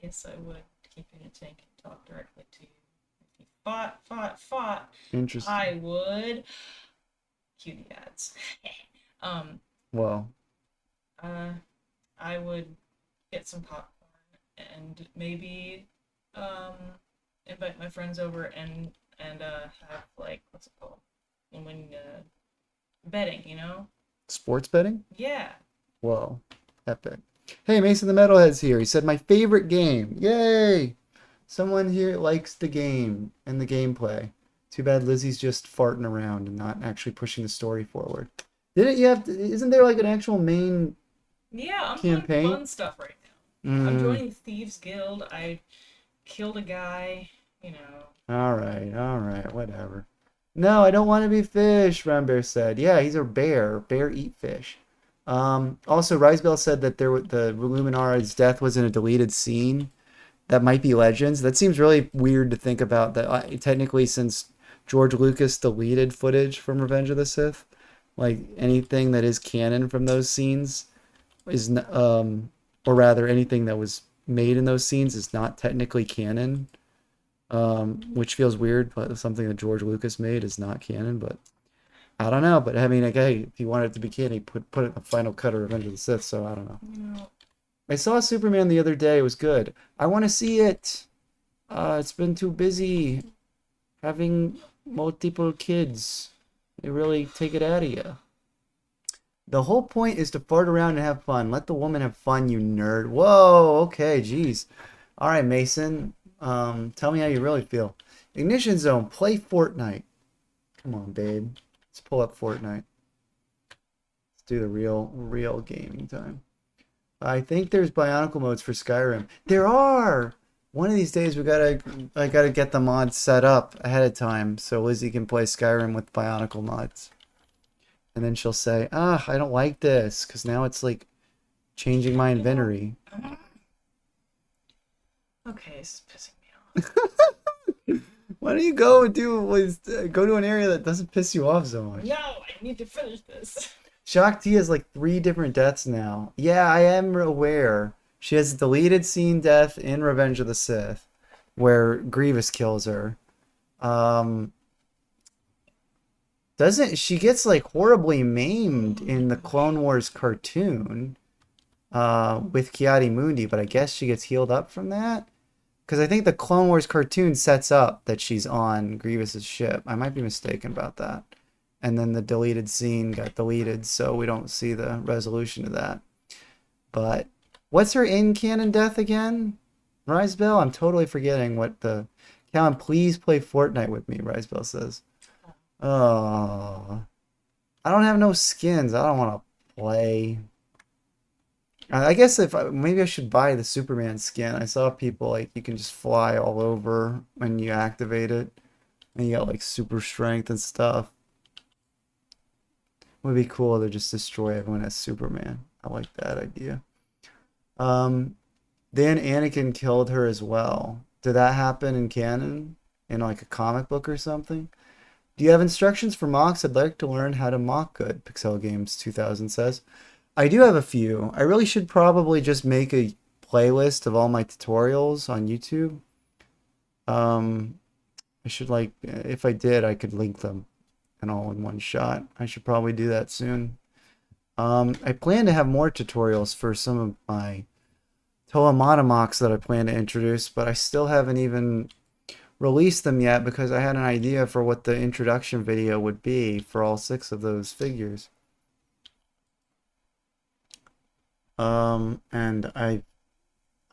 Yes, I would keep in a tank and talk directly to you. If you fought, Interesting. I would cue the ads. um, Well, uh, I would get some popcorn and maybe um invite my friends over and have like what's it called when betting, you know? sports betting? Yeah. Whoa, epic. Hey, Mason the Metalhead's here. He said, my favorite game. Yay! Someone here likes the game and the gameplay. Too bad Lizzie's just farting around and not actually pushing the story forward. Didn't you have to, isn't there like an actual main Yeah, I'm doing campaign? fun stuff right now. I'm Mm, joining Thieves Guild. I killed a guy, you know. all right, whatever. No, I don't want to be fish, Rambear said. Yeah, he's a bear. Bear eat fish. Also, Risebell said that the Luminara's death was in a deleted scene. That might be Legends. That seems really weird to think about. That technically, since George Lucas deleted footage from Revenge of the Sith, like anything that is canon from those scenes is, or rather, anything that was made in those scenes is not technically canon. Which feels weird, but something that George Lucas made is not canon. But I don't know. But I mean, like, hey, if he wanted it to be canon, he put it in the final cut of Revenge of the Sith. So I don't know. You know, I saw Superman the other day. It was good. I want to see it. It's been too busy having multiple kids. They really take it out of you. The whole point is to fart around and have fun. Let the woman have fun, you nerd. Whoa, okay, geez. All right, Mason. Tell me how you really feel. Ignition Zone, play Fortnite. Come on, babe. Let's pull up Fortnite. Let's do the real gaming time. I think there's Bionicle modes for Skyrim. There are. One of these days I gotta get the mods set up ahead of time so Lizzie can play Skyrim with Bionicle mods. And then she'll say, "Ah, I don't like this because now it's like changing my you know. inventory." Okay, this is pissing me off. Why don't you go to an area that doesn't piss you off so much? No, I need to finish this. Shock T has like 3 different deaths now. Yeah, I am aware. She has a deleted scene death in Revenge of the Sith, where Grievous kills her. Um, doesn't she gets like horribly maimed in the Clone Wars cartoon, with Kiadi Mundi, but I guess she gets healed up from that. Because I think the Clone Wars cartoon sets up that she's on Grievous's ship. I might be mistaken about that. And then the deleted scene got deleted, so we don't see the resolution of that. But what's her in-canon death again? Risebell? I'm totally forgetting what the... Callan, please play Fortnite with me, Risebell says. Oh, I don't have no skins. I don't want to play. I guess maybe I should buy the Superman skin. I saw people like you can just fly all over when you activate it, and you got like super strength and stuff. It would be cool to just destroy everyone as Superman. I like that idea. Um, then Anakin killed her as well. Did that happen in canon? In like a comic book or something? Do you have instructions for mocks? I'd like to learn how to mock good, Pixel Games 2000 says. I do have a few. I really should probably just make a playlist of all my tutorials on YouTube. Um, I should like, if I did, I could link them and all in one shot. I should probably do that soon. I plan to have more tutorials for some of my Toa mocks that I plan to introduce, but I still haven't even released them yet because I had an idea for what the introduction video would be for all 6 of those figures. And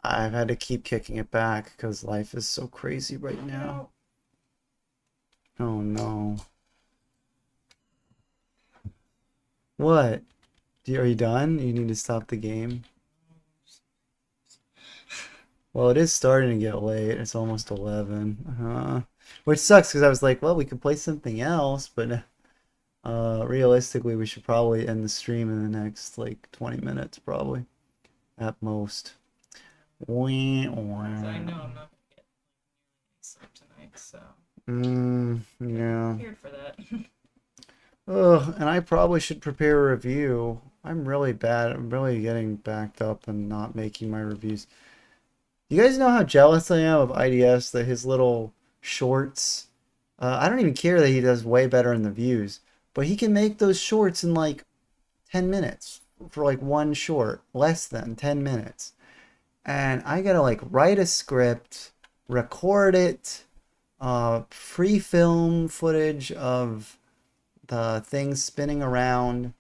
I've had to keep kicking it back because life is so crazy right You now. know, Oh no. What? Are you done? You need to stop the game? Well, it is starting to get late. It's almost 11. Which sucks because I was like, well, we could play something else, but Realistically, we should probably end the stream in the next like 20 minutes, probably at most. Wah, So I wah. know I'm not gonna get any sleep tonight, so get Yeah. prepared for that. Ugh, and I probably should prepare a review. I'm really bad. I'm really getting backed up and not making my reviews. You guys know how jealous I am of IDS, that his little shorts. I don't even care that he does way better in the views, but he can make those shorts in like 10 minutes for like one short, less than 10 minutes. And I gotta like write a script, record it, free film footage of the things spinning around,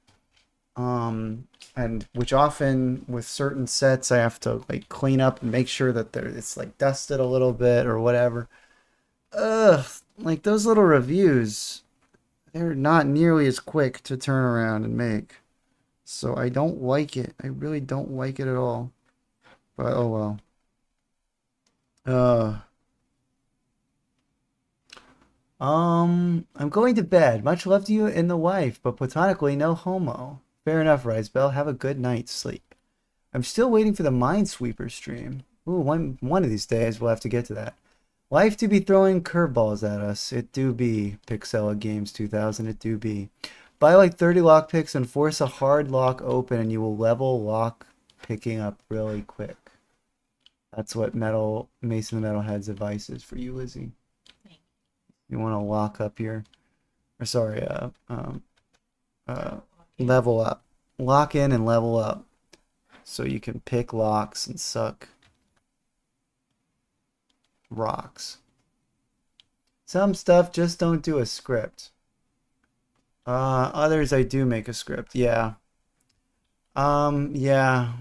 and which often with certain sets I have to like clean up and make sure that it's like dusted a little bit or whatever. Ugh, like those little reviews, they're not nearly as quick to turn around and make. So I don't like it. I really don't like it at all. But oh well. Uh, I'm going to bed. Much love to you and the wife, but platonically no homo. Fair enough, Risebell. Have a good night's sleep. I'm still waiting for the Minesweeper stream. Ooh, one of these days we'll have to get to that. Life do be throwing curveballs at us. It do be. Pixella Games 2000, it do be. Buy like 30 lockpicks and force a hard lock open and you will level lock picking up really quick. That's what Mason the Metalhead's advice is for you, Lizzie. You want to lock up your, or sorry, uh, level up. Lock in and level up. So you can pick locks and suck rocks. Some stuff just don't do a script. Others I do make a script. Yeah. Yeah.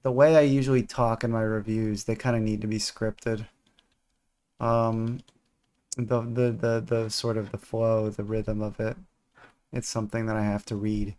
The way I usually talk in my reviews, they kind of need to be scripted. Um, the sort of the flow, the rhythm of it. It's something that I have to read.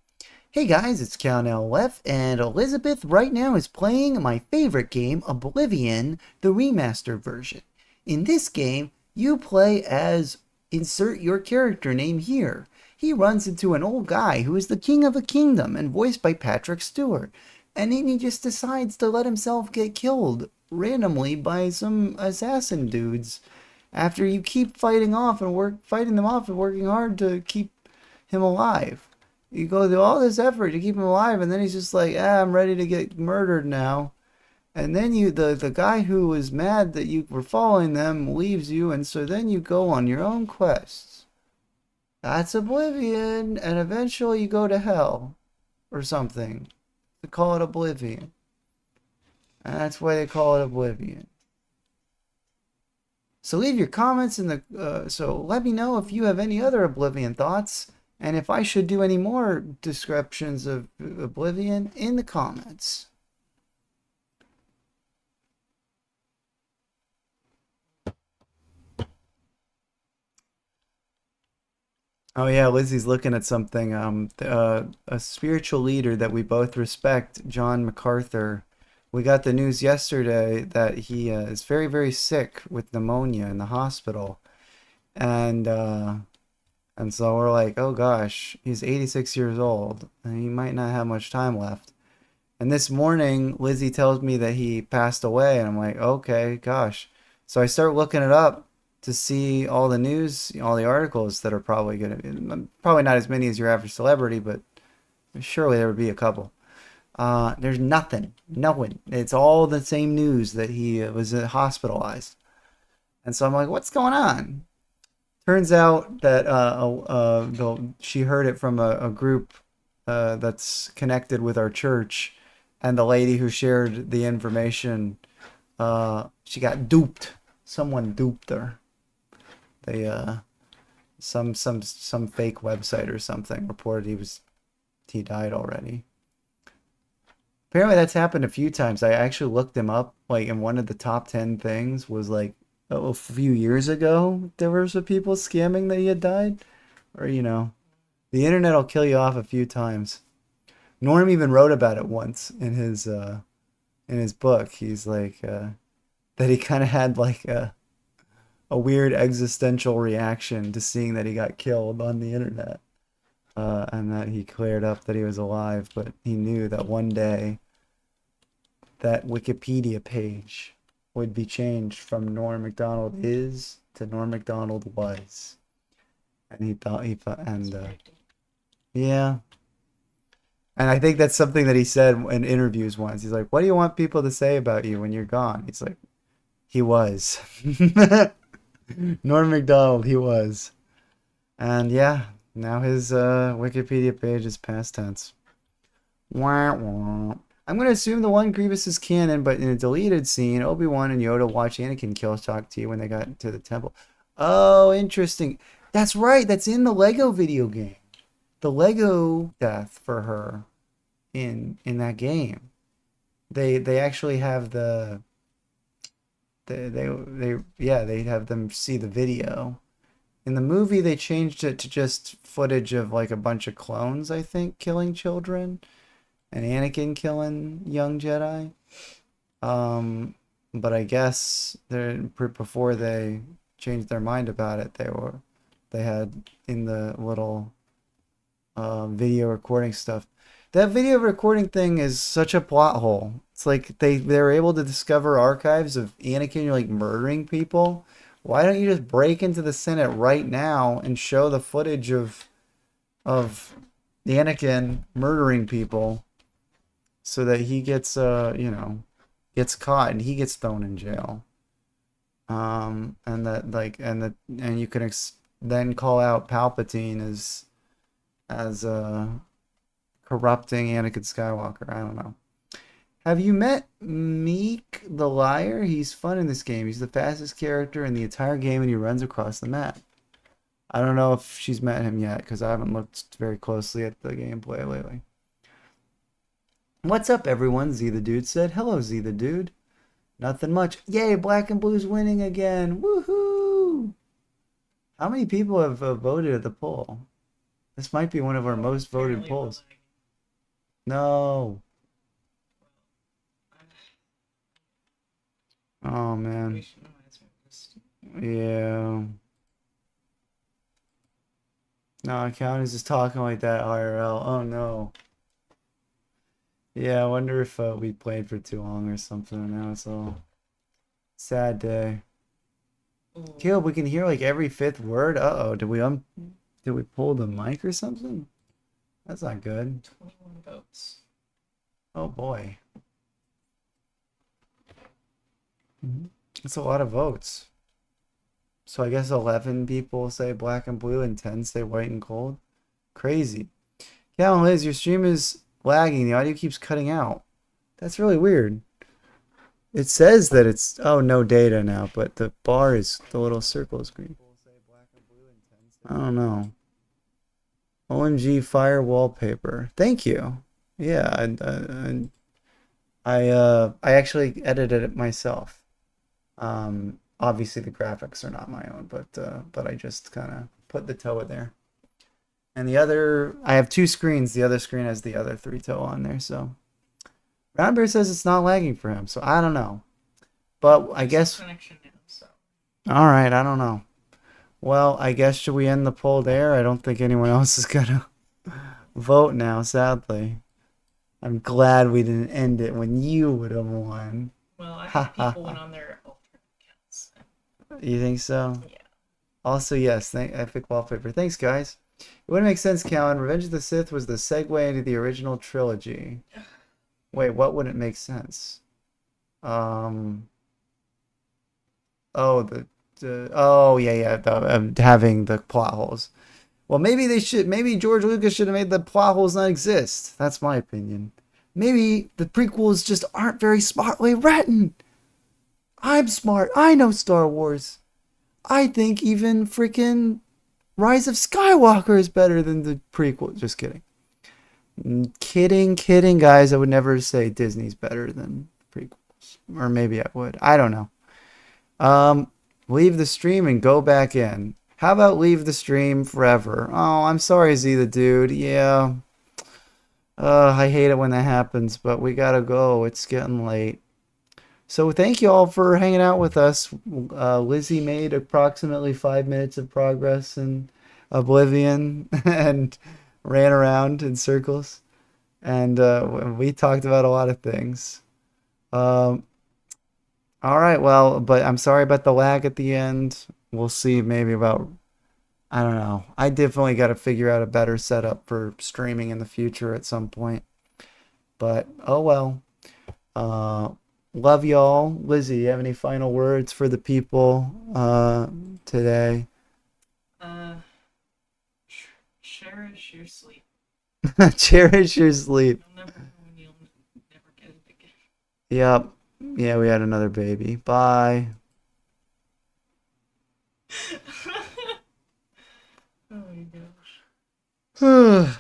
Hey guys, it's Callanlof, and Elizabeth right now is playing my favorite game, Oblivion, the remastered version. In this game, you play as insert your character name here. He runs into an old guy who is the king of a kingdom and voiced by Patrick Stewart. And then he just decides to let himself get killed randomly by some assassin dudes after you keep fighting them off and working hard to keep him alive. You go through all this effort to keep him alive, and then he's just like, I'm ready to get murdered now. And then the guy who was mad that you were following them leaves you, and so then you go on your own quests. That's Oblivion, and eventually you go to hell or something. They call it Oblivion. And that's why they call it Oblivion. So leave your comments in the so let me know if you have any other Oblivion thoughts and if I should do any more descriptions of Oblivion in the comments. Oh yeah, Lizzie's looking at something. A spiritual leader that we both respect, John MacArthur. We got the news yesterday that he is very, very sick with pneumonia in the hospital, and and so we're like, oh gosh, he's 86 years old, and he might not have much time left. And this morning, Lizzie tells me that he passed away, and I'm like, okay, gosh. So I start looking it up to see all the news, all the articles that are probably probably not as many as your average celebrity, but surely there would be a couple. There's nothing, no one. It's all the same news that he was hospitalized. And so I'm like, what's going on? Turns out that she heard it from a group that's connected with our church, and the lady who shared the information, she got duped. Someone duped her. They some fake website or something reported he died already. Apparently that's happened a few times. I actually looked him up, like, in one of the top 10 things was like a few years ago there were some people scamming that he had died, or the internet will kill you off a few times. Norm even wrote about it once in his book. He's like that he kind of had like a weird existential reaction to seeing that he got killed on the internet. and that he cleared up that he was alive, but he knew that one day that Wikipedia page would be changed from Norm Macdonald is to Norm Macdonald was, and he thought he thought, That's and very deep. yeah, and I think that's something that he said in interviews once. He's like, "What do you want people to say about you when you're gone?" He's like, "He was." Norm Macdonald, he was. And yeah, now his Wikipedia page is past tense. Wah, wah. I'm gonna assume the one Grievous is canon, but in a deleted scene, Obi-Wan and Yoda watch Anakin kill Talk to when they got to the temple. Oh, interesting. That's right. That's in the Lego video game. The Lego death for her in that game. They actually have they yeah, they have them see the video. In the movie, they changed it to just footage of like a bunch of clones, I think, killing children and Anakin killing young Jedi. Um, but I guess before they changed their mind about it, they had in the little video recording stuff. That video recording thing is such a plot hole. It's like they were able to discover archives of Anakin like murdering people. Why don't you just break into the Senate right now and show the footage of Anakin murdering people so that he gets gets caught and he gets thrown in jail. And that like and you can then call out Palpatine as corrupting Anakin Skywalker. I don't know. Have you met Meek the Liar? He's fun in this game. He's the fastest character in the entire game and he runs across the map. I don't know if she's met him yet because I haven't looked very closely at the gameplay lately. What's up, everyone? Z the Dude said. Hello, Z the Dude. Nothing much. Yay, Black and Blue's winning again. Woohoo! How many people have voted at the poll? This might be one of our Oh, most voted apparently we're polls. lagging. No. Well, Oh, we man. should might as well just. Yeah. No, account is just talking like that IRL. Oh, no. Yeah, I wonder if we played for too long or something. Now it's all sad day. Ooh, Caleb, we can hear like every fifth word. Uh-oh, did we pull the mic or something? That's not good. 21 votes. Oh boy. That's a lot of votes. So I guess 11 people say black and blue and 10 say white and cold. Crazy. Yeah, and Liz, your stream is lagging. The audio keeps cutting out. That's really weird. It says that it's, oh, no data now, but the bar is, the little circle is green. I don't know. OMG fire wallpaper. Thank you. Yeah, I actually edited it myself. Obviously the graphics are not my own, but I just kind of put the Toa there. And the other, I have two screens. The other screen has the other three Toa on there. So Roundbear says it's not lagging for him. So I don't know. But I There's guess, no connection now, so. all right, I don't know. Well, I guess should we end the poll there? I don't think anyone else is gonna vote now, sadly. I'm glad we didn't end it when you would have won. Well, I Ha think ha people went ha. on their alternate accounts. You think so? Yeah. Also, yes, thank Epic Wallpaper. Thanks, guys. It wouldn't make sense, Callan. Revenge of the Sith was the segue into the original trilogy. Wait, what wouldn't make sense? Um, oh, oh, yeah, having the plot holes. Well, maybe George Lucas should have made the plot holes not exist. That's my opinion. Maybe the prequels just aren't very smartly written. I'm smart. I know Star Wars. I think even freaking Rise of Skywalker is better than the prequel. Just kidding. Kidding, guys. I would never say Disney's better than prequels. Or maybe I would. I don't know. Um, leave the stream and go back in. How about leave the stream forever? Oh, I'm sorry, Z the Dude. Yeah. I hate it when that happens, but we gotta go. It's getting late. So thank you all for hanging out with us. Lizzie made approximately 5 minutes of progress in Oblivion, and ran around in circles, and we talked about a lot of things. Um, all right, well, but I'm sorry about the lag at the end. We'll see maybe about, I don't know. I definitely got to figure out a better setup for streaming in the future at some point. But oh well. Uh, love y'all. Lizzie, you have any final words for the people today? Uh, cherish your sleep. Cherish your sleep. You'll never know when you'll never get it again. Yep. Yeah, we had another baby. Bye. Oh my gosh.